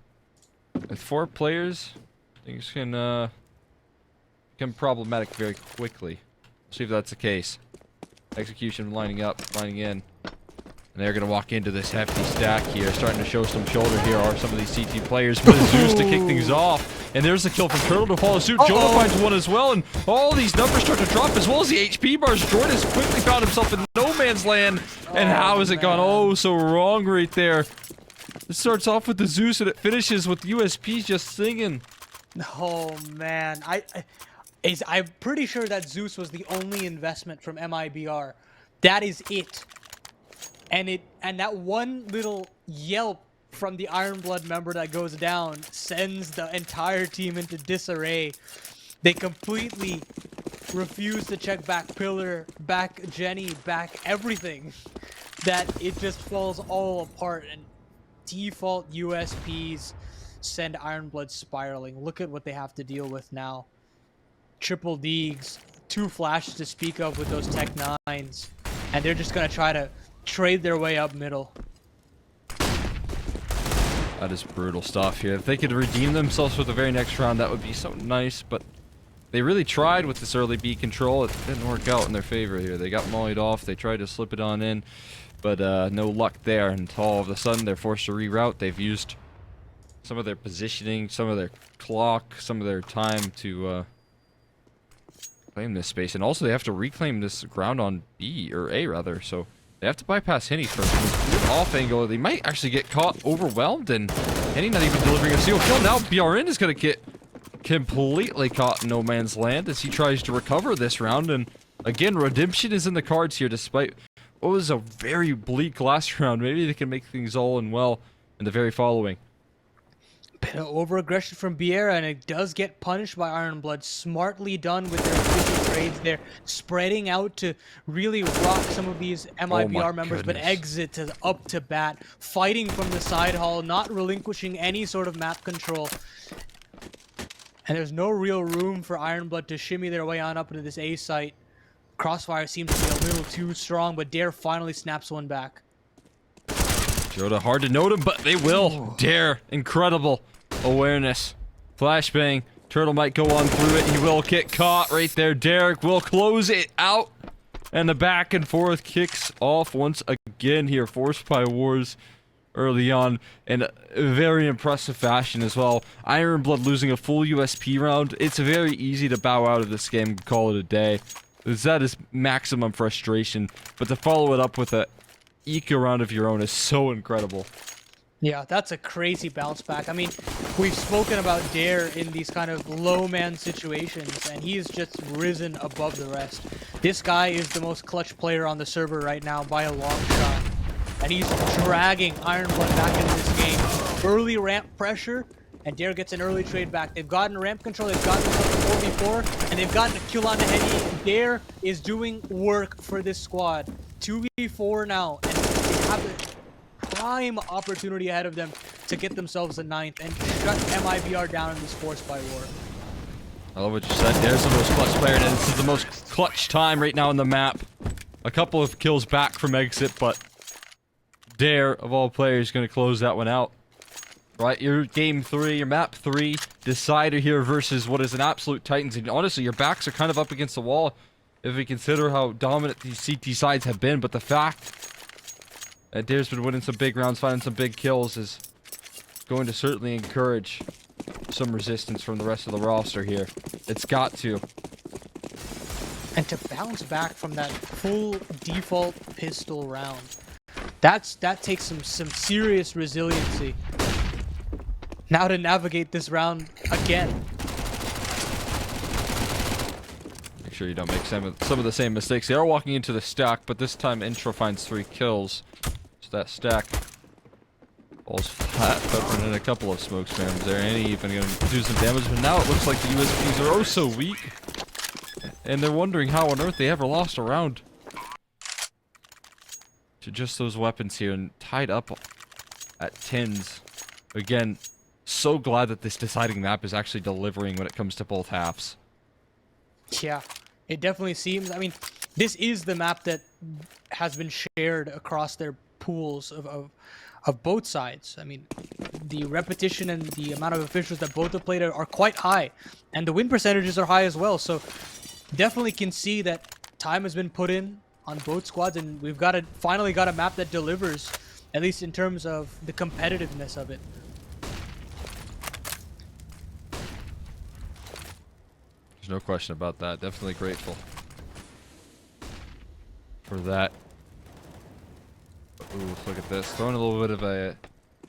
with 4 players, things can become problematic very quickly. See if that's the case. Execution lining up, lining in. And they're going to walk into this hefty stack here. Starting to show some shoulder here are some of these CT players. But Zeus to kick things off. And there's the kill from Turtle to follow suit. Jota finds one as well. And all these numbers start to drop as well as the HP bars. Jordan has quickly found himself in no man's land. And how has it gone oh so wrong right there? It starts off with the Zeus and it finishes with USPs just singing. Oh man, I'm pretty sure that Zeus was the only investment from MIBR. That is it. And that one little yelp from the Ironblood member that goes down sends the entire team into disarray. They completely refuse to check back pillar, back Jenny, back everything. That it just falls all apart, and default USPs send Ironblood spiraling. Look at what they have to deal with now. Triple Deegs, 2 flashes to speak of with those Tech 9s, and they're just gonna try to trade their way up middle. That is brutal stuff here. If they could redeem themselves for the very next round, that would be so nice, but they really tried with this early B control. It didn't work out in their favor here. They got mollied off. They tried to slip it on in, but no luck there until all of a sudden they're forced to reroute. They've used some of their positioning, some of their clock, some of their time to claim this space, and also they have to reclaim this ground on B, or A rather, so they have to bypass Henny first. Good off angle. They might actually get caught overwhelmed, and Henny not even delivering a single kill. Now BRN is going to get completely caught in no man's land as he tries to recover this round, and again, redemption is in the cards here despite what was a very bleak last round. Maybe they can make things all in well in the very following. Bit of over-aggression from Biera, and it does get punished by Ironblood. Smartly done with their efficient trades there, spreading out to really rock some of these MIBR members, but exit to up to bat, fighting from the side hall, not relinquishing any sort of map control. And there's no real room for Ironblood to shimmy their way on up into this A site. Crossfire seems to be a little too strong, but DARE finally snaps one back. Jota hard to note him, but they will. DARE, incredible awareness. Flashbang Turtle might go on through it. He will get caught right there. Derek will close it out. And the back and forth kicks off once again here. Forced by Wars early on in a very impressive fashion as well. Iron Blood losing a full USP round. It's very easy to bow out of this game and call it a day. That is maximum frustration. But to follow it up with a eco round of your own is so incredible. Yeah, that's a crazy bounce back. I mean, we've spoken about DARE in these kind of low man situations, and he's just risen above the rest. This guy is the most clutch player on the server right now by a long shot. And he's dragging Iron Blood back into this game. Early ramp pressure, and DARE gets an early trade back. They've gotten ramp control, they've gotten themselves a 4v4, and they've gotten a kill on the Henny. DARE is doing work for this squad. 2v4 now, and they have the prime opportunity ahead of them to get themselves a 9th and shut MIBR down in this Force by War. I love what you said. There's the most clutch player, and this is the most clutch time right now on the map. A couple of kills back from exit, but DARE, of all players, going to close that one out. Right, your game 3, your map 3 decider here versus what is an absolute Titans. And honestly, your backs are kind of up against the wall if we consider how dominant these CT sides have been. But the fact that DARE's been winning some big rounds, finding some big kills is going to certainly encourage some resistance from the rest of the roster here. It's got to. And to bounce back from that full default pistol round, that takes some serious resiliency. Now to navigate this round again. Make sure you don't make some of the same mistakes. They are walking into the stack, but this time Intro finds 3 kills. So that stack falls flat, but in a couple of smoke spams there. And he even going to do some damage, but now it looks like the USPs are oh so weak. And they're wondering how on earth they ever lost a round to just those weapons here, and tied up at 10s. Again, so glad that this deciding map is actually delivering when it comes to both halves. Yeah, it definitely seems. I mean, this is the map that has been shared across their pools of both sides. I mean, the repetition and the amount of officials that both have played are quite high, and the win percentages are high as well. So definitely can see that time has been put in on both squads, and we've finally got a map that delivers, at least in terms of the competitiveness of it. There's no question about that. Definitely grateful for that. Ooh, look at this. Throwing a little bit of a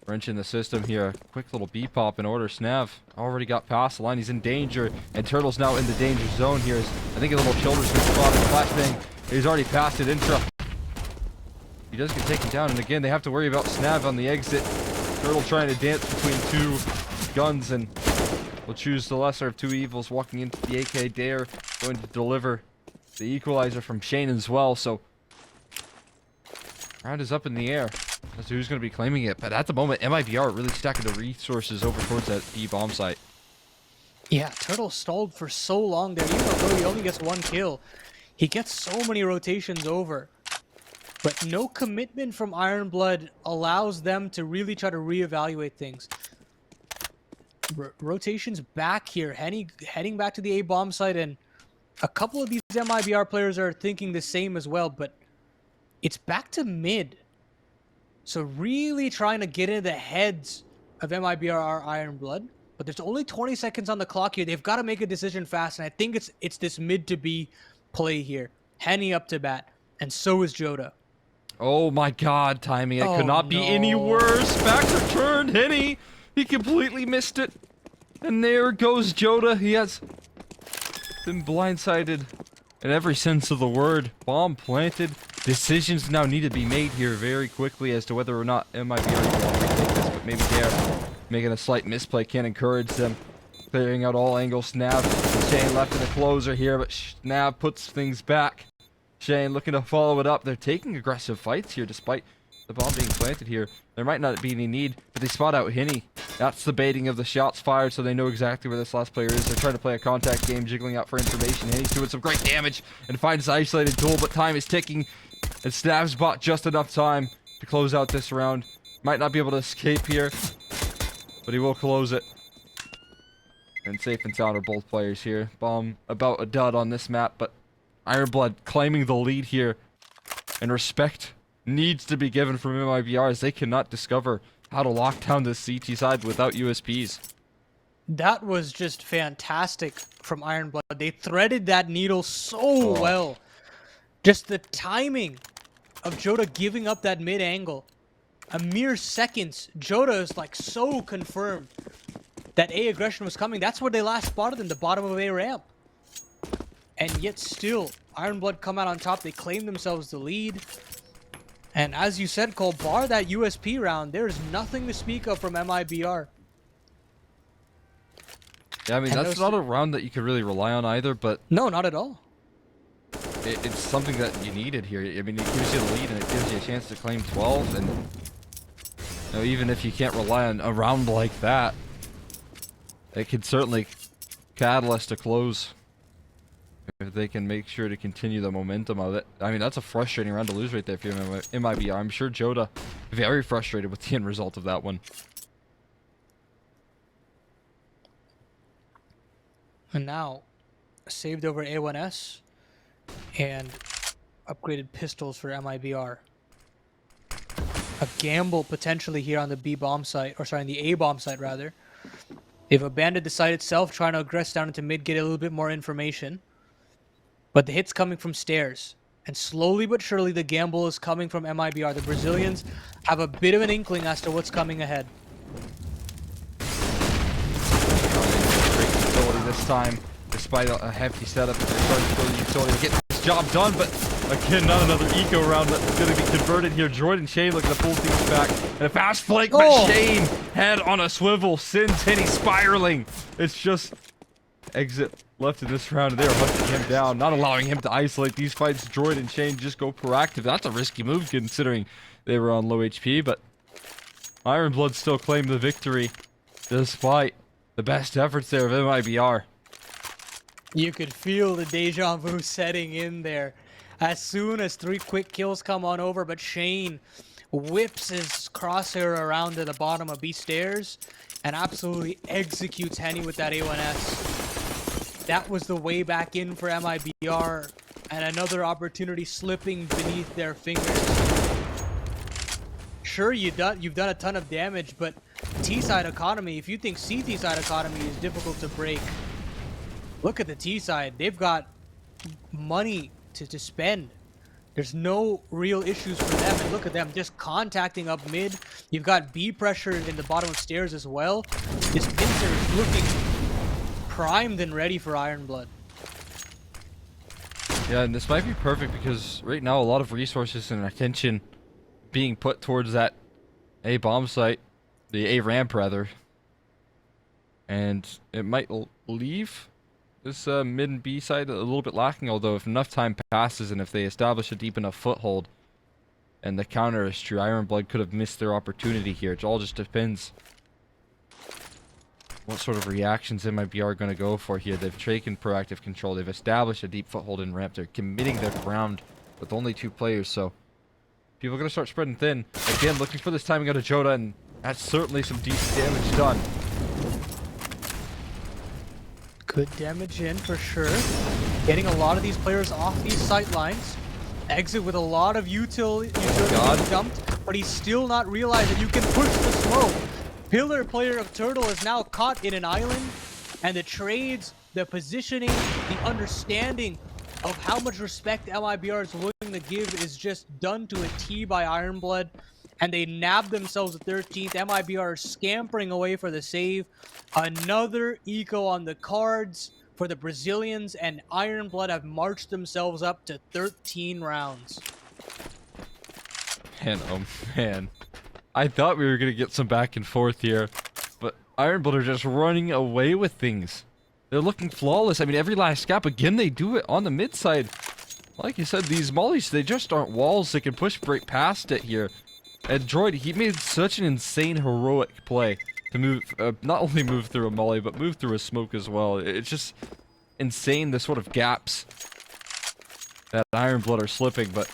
wrench in the system here. Quick little B-pop in order. Snav already got past the line. He's in danger. And Turtle's now in the danger zone here. I think a little Children's been spotted. Flashbang. He's already passed it. Intra. He does get taken down. And again, they have to worry about Snav on the exit. Turtle trying to dance between 2 guns and will choose the lesser of 2 evils. Walking into the AK DARE. Going to deliver the equalizer from Shane as well. So round is up in the air as to who's going to be claiming it. But at the moment, MIBR really stacking the resources over towards that B bomb site. Yeah, Turtle stalled for so long there. Even though he only gets 1 kill, he gets so many rotations over. But no commitment from Iron Blood allows them to really try to reevaluate things. Rotations back here, heading back to the A bomb site, and a couple of these MIBR players are thinking the same as well, but it's back to mid. So really trying to get into the heads of MIBR Iron Blood. But there's only 20 seconds on the clock here. They've got to make a decision fast. And I think it's this mid to B play here. Henny up to bat. And so is JOTA. Oh my god, timing. It could not be any worse. Back return, Henny. He completely missed it. And there goes JOTA. He has been blindsided in every sense of the word. Bomb planted. Decisions now need to be made here very quickly as to whether or not MIBR will take this, but maybe DARE making a slight misplay can't encourage them. Clearing out all angles. Snav, Shane left in the closer here, but Snav puts things back. Shane looking to follow it up. They're taking aggressive fights here despite the bomb being planted here. There might not be any need, but they spot out Henny. That's the baiting of the shots fired, so they know exactly where this last player is. They're trying to play a contact game, jiggling out for information. Henny's doing some great damage and finds the isolated tool, but time is ticking. And Snav's bought just enough time to close out this round. Might not be able to escape here, but he will close it. And safe and sound are both players here. Bomb about a dud on this map, but Ironblood claiming the lead here. And respect needs to be given from MIBR as they cannot discover how to lock down this CT side without USPs. That was just fantastic from Ironblood. They threaded that needle so well. Just the timing of JOTA giving up that mid angle. A mere seconds, JOTA is like so confirmed that A aggression was coming. That's where they last spotted in the bottom of A ramp. And yet still, Ironblood come out on top. They claim themselves the lead. And as you said, Cole, bar that USP round, there is nothing to speak of from MIBR. Yeah, I mean, that's not a round that you could really rely on either, but... No, not at all. It's something that you needed here. I mean, it gives you the lead and it gives you a chance to claim 12. And you know, even if you can't rely on a round like that, it could certainly catalyst a close if they can make sure to continue the momentum of it. I mean, that's a frustrating round to lose right there for MIBR. I'm sure JOTA very frustrated with the end result of that one. And now, saved over A1S and upgraded pistols for MIBR. A gamble potentially here on the B bomb site, or sorry, on the A bomb site rather. They've abandoned the site itself, trying to aggress down into mid, get a little bit more information. But the hit's coming from stairs. And slowly but surely the gamble is coming from MIBR. The Brazilians have a bit of an inkling as to what's coming ahead. Great utility this time, despite a hefty setup. They're starting to go to the utility to get this job done, but again, not another eco round that's going to be converted here. Droid and Shane looking to pull things back. And a fast flank, but Shane, head on a swivel, sends Henny spiraling. It's just exit left in this round, and they are hunting him down, not allowing him to isolate these fights. Droid and Shane just go proactive. That's a risky move considering they were on low HP, but Ironblood still claimed the victory despite the best efforts there of MIBR. You could feel the deja vu setting in there as soon as 3 quick kills come on over, but Shane whips his crosshair around to the bottom of B stairs and absolutely executes Henny with that A1S. That was the way back in for MIBR, and another opportunity slipping beneath their fingers. Sure, you've done a ton of damage, but T-side economy, if you think CT side economy is difficult to break, look at the T-side. They've got money to spend. There's no real issues for them, and look at them just contacting up mid. You've got B pressure in the bottom of stairs as well. This pincer is looking primed and ready for Ironblood. Yeah, and this might be perfect because right now a lot of resources and attention being put towards that A bomb site, the A ramp rather, and it might leave this mid and B side a little bit lacking, although if enough time passes and if they establish a deep enough foothold and the counter is true, Ironblood could have missed their opportunity here. It all just depends what sort of reactions MIBR are going to go for here. They've taken proactive control. They've established a deep foothold in ramp. They're committing their ground with only 2 players, so people are going to start spreading thin. Again, looking for this timing out of JOTA, and that's certainly some decent damage done. Good damage in for sure. Getting a lot of these players off these sight lines. Exit with a lot of utility dumped, but he's still not realized that you can push the smoke. Pillar player of Turtle is now caught in an island, and the trades, the positioning, the understanding of how much respect MIBR is willing to give is just done to a T by Ironblood, and they nab themselves the 13th. MIBR is scampering away for the save. Another eco on the cards for the Brazilians, and Ironblood have marched themselves up to 13 rounds. And oh man, I thought we were going to get some back and forth here, but Ironblood are just running away with things. They're looking flawless. I mean, every last gap, again, they do it on the mid side. Like you said, these mollies, they just aren't walls. They can push right past it here. And Droid, he made such an insane, heroic play to move, not only move through a molly, but move through a smoke as well. It's just insane, the sort of gaps that Ironblood are slipping, but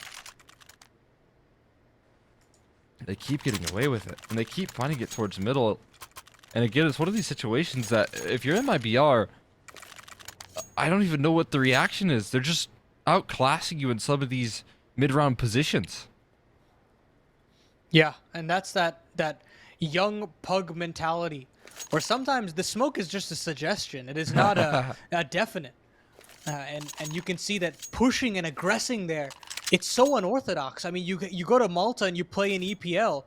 they keep getting away with it. And they keep finding it towards middle. And again, it's one of these situations that if you're in MIBR, I don't even know what the reaction is. They're just outclassing you in some of these mid-round positions. Yeah, and that's that young pug mentality, where sometimes the smoke is just a suggestion. It is not a definite. And you can see that pushing and aggressing there, it's so unorthodox. I mean, you go to Malta and you play in EPL,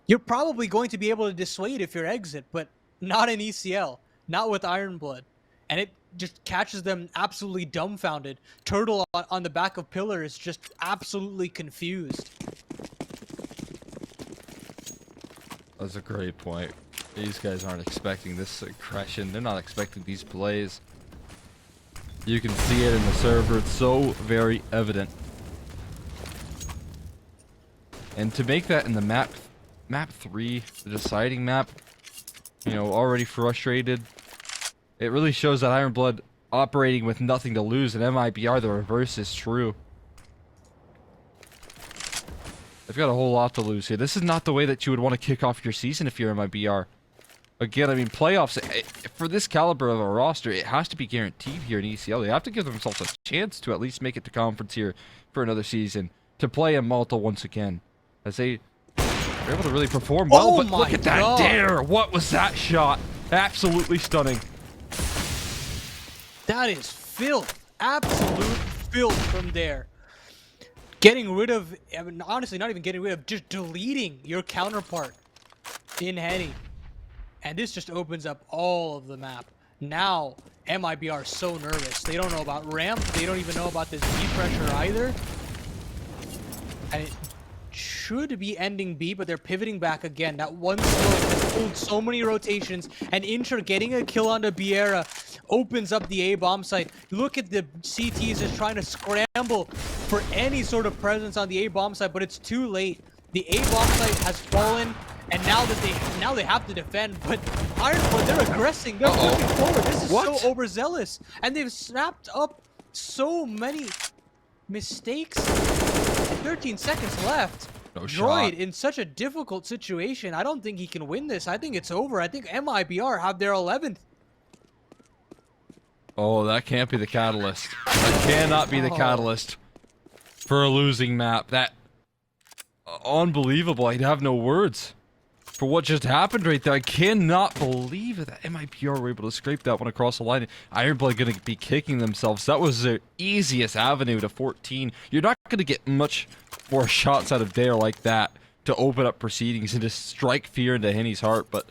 you're probably going to be able to dissuade if you're exit, but not in ECL, not with Ironblood. And it just catches them absolutely dumbfounded. Turtle on the back of Pillar is just absolutely confused. That's a great point. These guys aren't expecting this aggression. They're not expecting these plays. You can see it in the server. It's so very evident. And to make that in the map 3, the deciding map, you know, already frustrated. It really shows that Ironblood operating with nothing to lose, and MIBR, the reverse is true. They've got a whole lot to lose here. This is not the way that you would want to kick off your season if you're MIBR. Again, I mean, playoffs, for this caliber of a roster, it has to be guaranteed here in ECL. They have to give themselves a chance to at least make it to conference here for another season, to play in Malta once again, as they're able to really perform well. But look at that dare! What was that shot? Absolutely stunning. That is filth. Absolute filth from there. Getting rid of, I mean, honestly, not even getting rid of, just deleting your counterpart in Henny. And this just opens up all of the map. Now, MIBR is so nervous. They don't know about ramp. They don't even know about this B pressure either. And it should be ending B, but they're pivoting back again. That one smoke has pulled so many rotations, and INTRA getting a kill onto Biera opens up the A bomb site. Look at the CTs just trying to scramble for any sort of presence on the A bomb site, but it's too late. The A bomb site has fallen, and now they have to defend. But Ironblood, they're aggressing. They're pushing forward. This is so overzealous, and they've snapped up so many mistakes. 13 seconds left. No Droid shot. in such a difficult situation. I don't think he can win this. I think it's over. I think MIBR have their 11th. Oh, that can't be the catalyst. That cannot be the catalyst for a losing map. That unbelievable. I'd have no words for what just happened right there. I cannot believe that MIBR were able to scrape that one across the line. Ironblood going to be kicking themselves. That was their easiest avenue to 14. You're not going to get much more shots out of Dare like that to open up proceedings and to strike fear into Henny's heart, but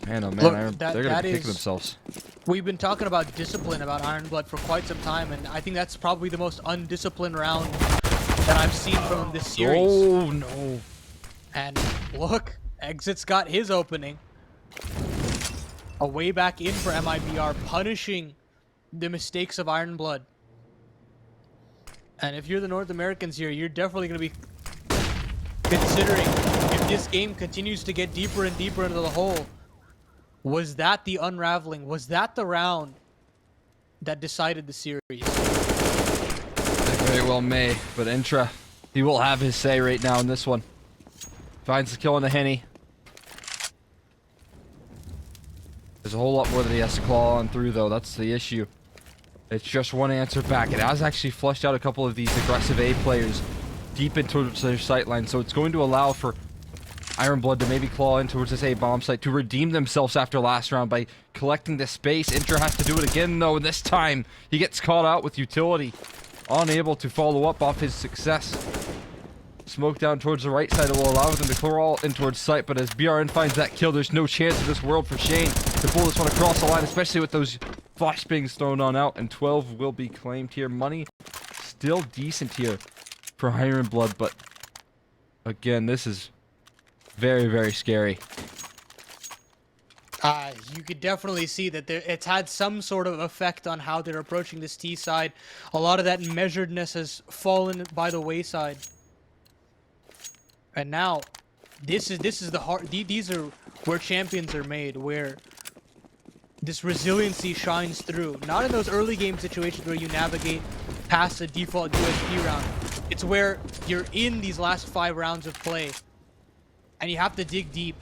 man, oh man, Look, they're going to be kicking themselves. We've been talking about discipline about Ironblood for quite some time, and I think that's probably the most undisciplined round that I've seen from this series. Oh no. And look, Exit's got his opening. A way back in for MIBR, punishing the mistakes of Ironblood. And if you're the North Americans here, you're definitely going to be considering, if this game continues to get deeper and deeper into the hole, was that the unraveling? Was that the round that decided the series? They very well may, but INTRA, he will have his say right now in this one. Finds the kill on the Henny. There's a whole lot more that he has to claw on through, though. That's the issue. It's just one answer back. It has actually flushed out a couple of these aggressive A players deep into their sightline, so it's going to allow for Ironblood to maybe claw in towards this A bomb site to redeem themselves after last round by collecting the space. INTRA has to do it again, though, and this time he gets caught out with utility, unable to follow up off his success. Smoke down towards the right side. It will allow them to crawl in towards site, but as BRN finds that kill, there's no chance in this world for Shane to pull this one across the line, especially with those flashbangs thrown on out, and 12 will be claimed here. Money still decent here for Ironblood, but again, this is very, very scary. You could definitely see that it's had some sort of effect on how they're approaching this T side. A lot of that measuredness has fallen by the wayside. And now, this is the hard. These are where champions are made, where this resiliency shines through. Not in those early game situations where you navigate past the default USP round. It's where you're in these last 5 rounds of play, and you have to dig deep,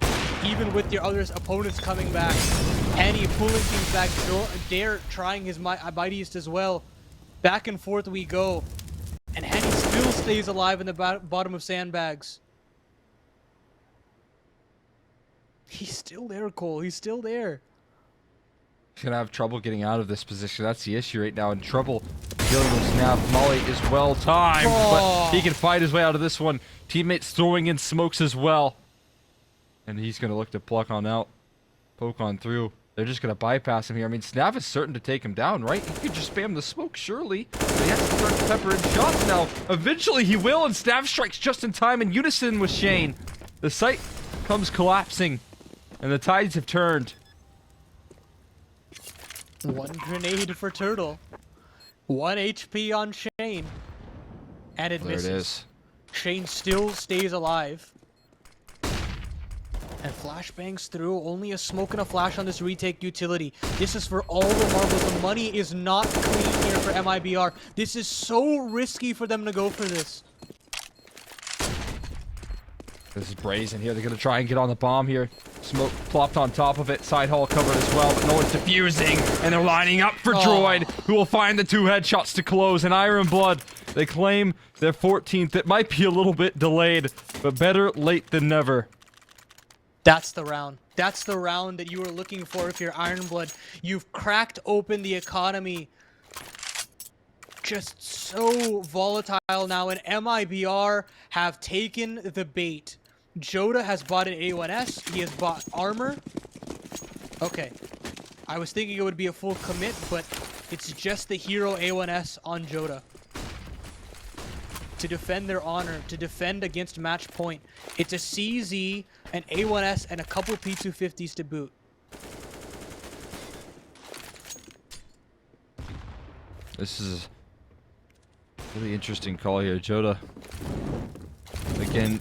even with your other opponents coming back. Henny pulling things back, Dare trying his mightiest as well. Back and forth we go, and Henny still stays alive in the bottom of sandbags. He's still there, Cole. He's still there. He's gonna have trouble getting out of this position. That's the issue right now. In trouble dealing with Snap. Molly is well timed, but he can fight his way out of this one. Teammates throwing in smokes as well. And he's gonna look to pluck on out. Poke on through. They're just gonna bypass him here. I mean, Snap is certain to take him down, right? He could just spam the smoke, surely. But he has to start peppering shots now. Eventually he will, and Snap strikes just in time in unison with Shane. The site comes collapsing, and the tides have turned. One grenade for Turtle. 1 HP on Shane. And it misses. There it is. Shane still stays alive. And flashbangs through. Only a smoke and a flash on this retake utility. This is for all the marbles. The money is not clean here for MIBR. This is so risky for them to go for this. This is brazen here. They're going to try and get on the bomb here. Smoke plopped on top of it. Side hall covered as well, but no one's defusing. And they're lining up for Droid, who will find the 2 headshots to close. And Iron Blood, they claim their 14th. It might be a little bit delayed, but better late than never. That's the round. That's the round that you were looking for if you're Iron Blood. You've cracked open the economy. Just so volatile now, and MIBR have taken the bait. JOTA has bought an A1S. He has bought armor. Okay. I was thinking it would be a full commit, but it's just the hero A1S on JOTA. To defend their honor, to defend against match point. It's a CZ, an A1S, and a couple P250s to boot. This is a really interesting call here. JOTA, again,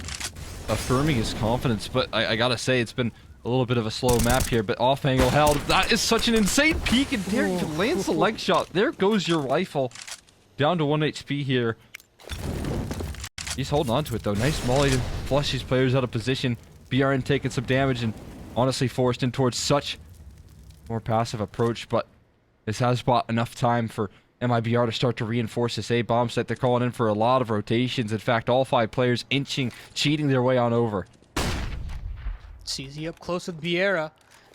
affirming his confidence, but I gotta say, it's been a little bit of a slow map here, but off angle held. That is such an insane peek, and there lands the leg shot. There goes your rifle. Down to 1 HP here. He's holding on to it, though. Nice molly to flush these players out of position. BRN taking some damage and honestly forced in towards such more passive approach, but this has bought enough time for MIBR to start to reinforce this A bomb set. They're calling in for a lot of rotations. In fact, all 5 players cheating their way on over. CZ up close with Biera.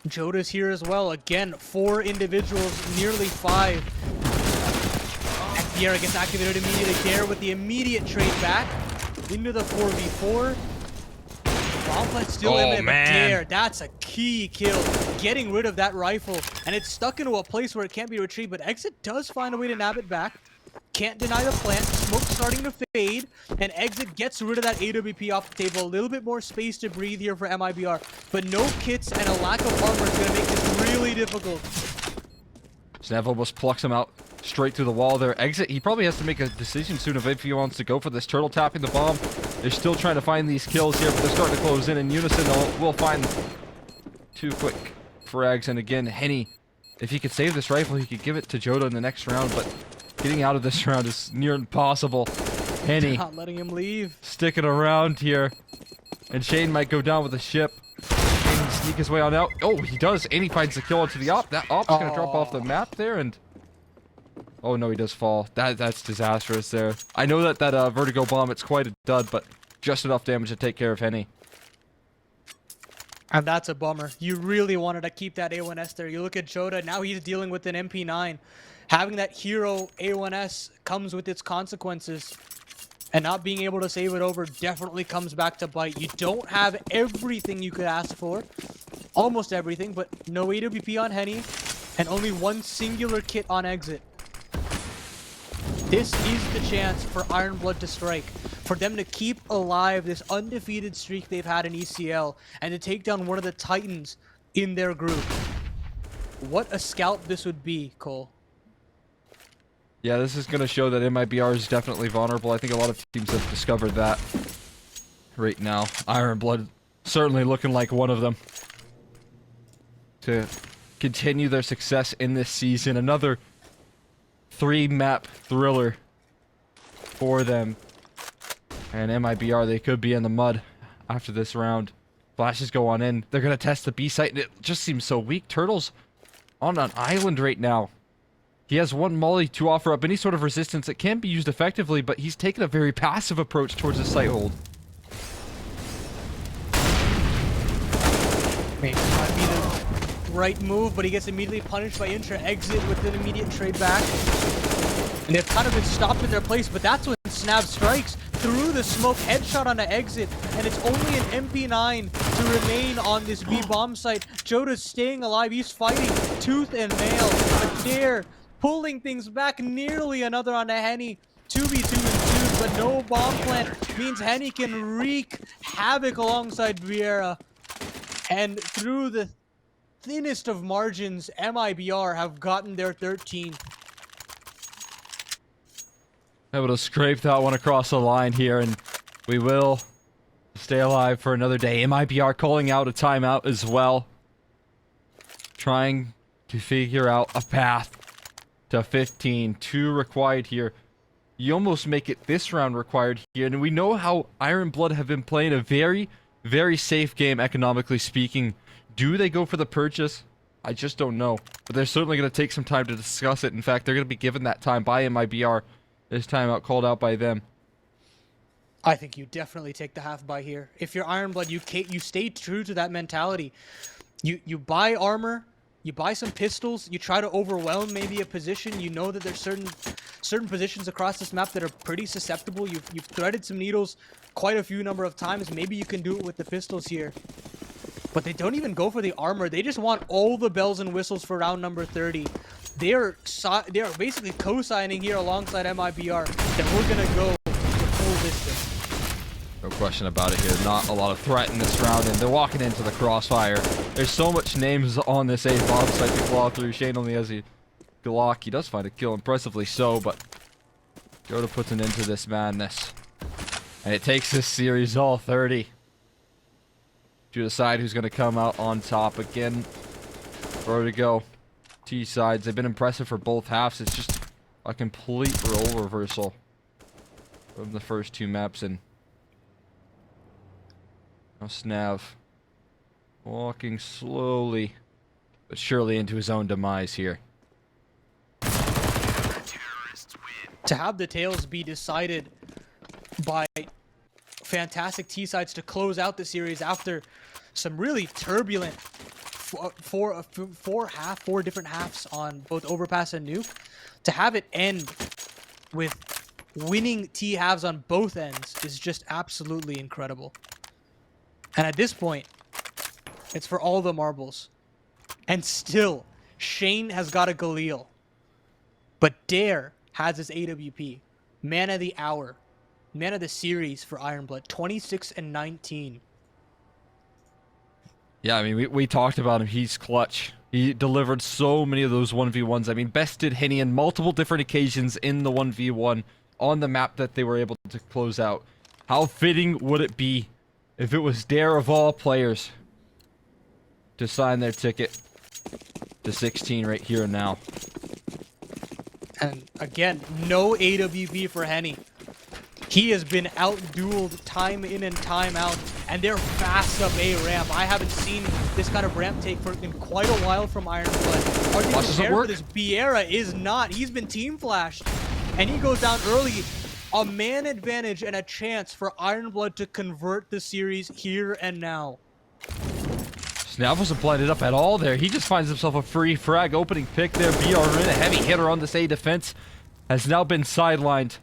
JOTA's here as well. Again, 4 individuals, nearly 5. And Biera gets activated immediately. Dare with the immediate trade back into the 4v4. Bomb plant still imminent, but Dare, that's a key kill. Getting rid of that rifle, and it's stuck into a place where it can't be retrieved, but Exit does find a way to nab it back. Can't deny the plant. Smoke starting to fade, and Exit gets rid of that AWP off the table. A little bit more space to breathe here for MIBR, but no kits and a lack of armor is going to make this really difficult. Snav almost plucks him out straight through the wall there. Exit, he probably has to make a decision soon if he wants to go for this. Turtle tapping the bomb. They're still trying to find these kills here, but they're starting to close in unison. We'll find 2 quick frags, and again, Henny, if he could save this rifle, he could give it to JOTA in the next round, but getting out of this round is near impossible. Henny not letting him leave. Sticking around here, and Shane might go down with a ship. Shane sneak his way on out. Oh, he does, and he finds the kill into the op. That op's gonna drop off the map there, and oh no, he does fall. That's disastrous there. I know that Vertigo bomb, it's quite a dud, but just enough damage to take care of Henny. And that's a bummer. You really wanted to keep that A1S there. You look at JOTA, now he's dealing with an MP9. Having that hero A1S comes with its consequences. And not being able to save it over definitely comes back to bite. You don't have everything you could ask for. Almost everything, but no AWP on Henny. And only 1 singular kit on Exit. This is the chance for Iron Blood to strike. For them to keep alive this undefeated streak they've had in ECL. And to take down one of the Titans in their group. What a scalp this would be, Cole. Yeah, this is going to show that MIBR is definitely vulnerable. I think a lot of teams have discovered that right now. Iron Blood certainly looking like one of them. To continue their success in this season. Another 3-map thriller for them. And MIBR, they could be in the mud after this round. Flashes go on in. They're going to test the B site, and it just seems so weak. Turtle's on an island right now. He has one molly to offer up any sort of resistance that can be used effectively, but he's taken a very passive approach towards his site hold. Maybe might be the right move, but he gets immediately punished by IBG.DROID exit with an immediate trade back. And they've kind of been stopped in their place, but that's when Snap strikes through the smoke, headshot on the exit, and it's only an MP9 to remain on this B bomb site. JOTA's staying alive, he's fighting tooth and nail, but DARE pulling things back, nearly another on the Henny. 2v2 and 2, but no bomb plant means Henny can wreak havoc alongside Vieira. And through the thinnest of margins, MIBR have gotten their 13. Able to scrape that one across the line here, and we will stay alive for another day. MIBR calling out a timeout as well. Trying to figure out a path to 15. 2 required here. You almost make it this round required here. And we know how Iron Blood have been playing a very, very safe game, economically speaking. Do they go for the purchase? I just don't know. But they're certainly going to take some time to discuss it. In fact, they're going to be given that time by MIBR. This timeout called out by them. I think you definitely take the half buy here. If you're Iron Blood, you stay true to that mentality. You buy armor, you buy some pistols, you try to overwhelm maybe a position. You know that there's certain positions across this map that are pretty susceptible. You've threaded some needles quite a few number of times. Maybe you can do it with the pistols here. But they don't even go for the armor. They just want all the bells and whistles for round number 30. They are basically co-signing here alongside MIBR that we're gonna go the full distance. No question about it here. Not a lot of threat in this round, and they're walking into the crossfire. There's so much names on this A bomb site to claw through. Shane only has a Glock. He does find a kill, impressively so, but JOTA puts an end to this madness. And it takes this series all 30 to decide who's going to come out on top again. Vertigo, T sides. They've been impressive for both halves. It's just a complete role reversal from the first 2 maps. And now Snav walking slowly but surely into his own demise here. To have the tails be decided by fantastic T sides to close out the series after some really turbulent four different halves on both Overpass and Nuke, to have it end with winning T halves on both ends is just absolutely incredible. And at this point, it's for all the marbles. And still, Shane has got a Galil. But DARE has his AWP. Man of the hour. Man of the series for Iron Blood. 26 and 19. Yeah, I mean, we talked about him. He's clutch. He delivered so many of those 1v1s. I mean, bested Henny on multiple different occasions in the 1v1 on the map that they were able to close out. How fitting would it be if it was DARE of all players to sign their ticket to 16 right here and now? And again, no AWP for Henny. He has been out-dueled time in and time out, and they're fast up A ramp. I haven't seen this kind of ramp take in quite a while from Iron Blood. Are they prepared for this? Vieira is not. He's been team flashed, and he goes down early. A man advantage and a chance for Iron Blood to convert the series here and now. Snav wasn't blinded up at all there. He just finds himself a free frag opening pick there. BR in a heavy hitter on this A defense has now been sidelined.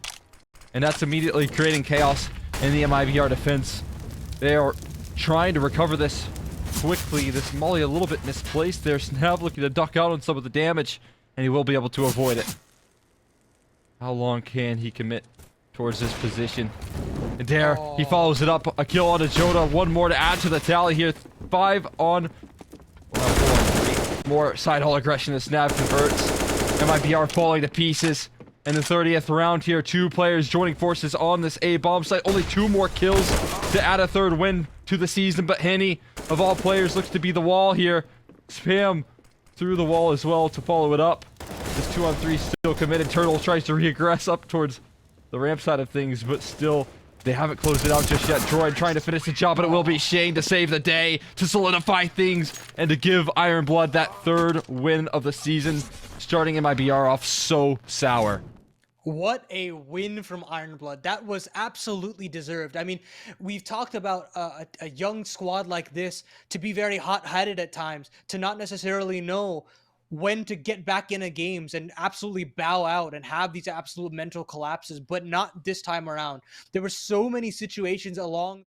And that's immediately creating chaos in the MIBR defense. They are trying to recover this quickly. This molly a little bit misplaced there. Snav looking to duck out on some of the damage, and he will be able to avoid it. How long can he commit towards this position? And DARE, he follows it up. A kill on a JOTA. One more to add to the tally here. 5 on... Well, 4 on 3. More side hall aggression as Snav converts. MIBR falling to pieces. In the 30th round here, 2 players joining forces on this A bomb site. Only 2 more kills to add a 3rd win to the season. But Henny, of all players, looks to be the wall here. Spam through the wall as well to follow it up. This 2 on 3 still committed. Turtle tries to regress up towards the ramp side of things, but still They haven't closed it out just yet. Droid trying to finish the job, but it will be Shane to save the day, to solidify things, and to give Iron Blood that 3rd win of the season, starting MIBR off so sour. What a win from Iron Blood. That was absolutely deserved. I mean, we've talked about a young squad like this to be very hot-headed at times, to not necessarily know when to get back into games and absolutely bow out and have these absolute mental collapses, but not this time around. There were so many situations along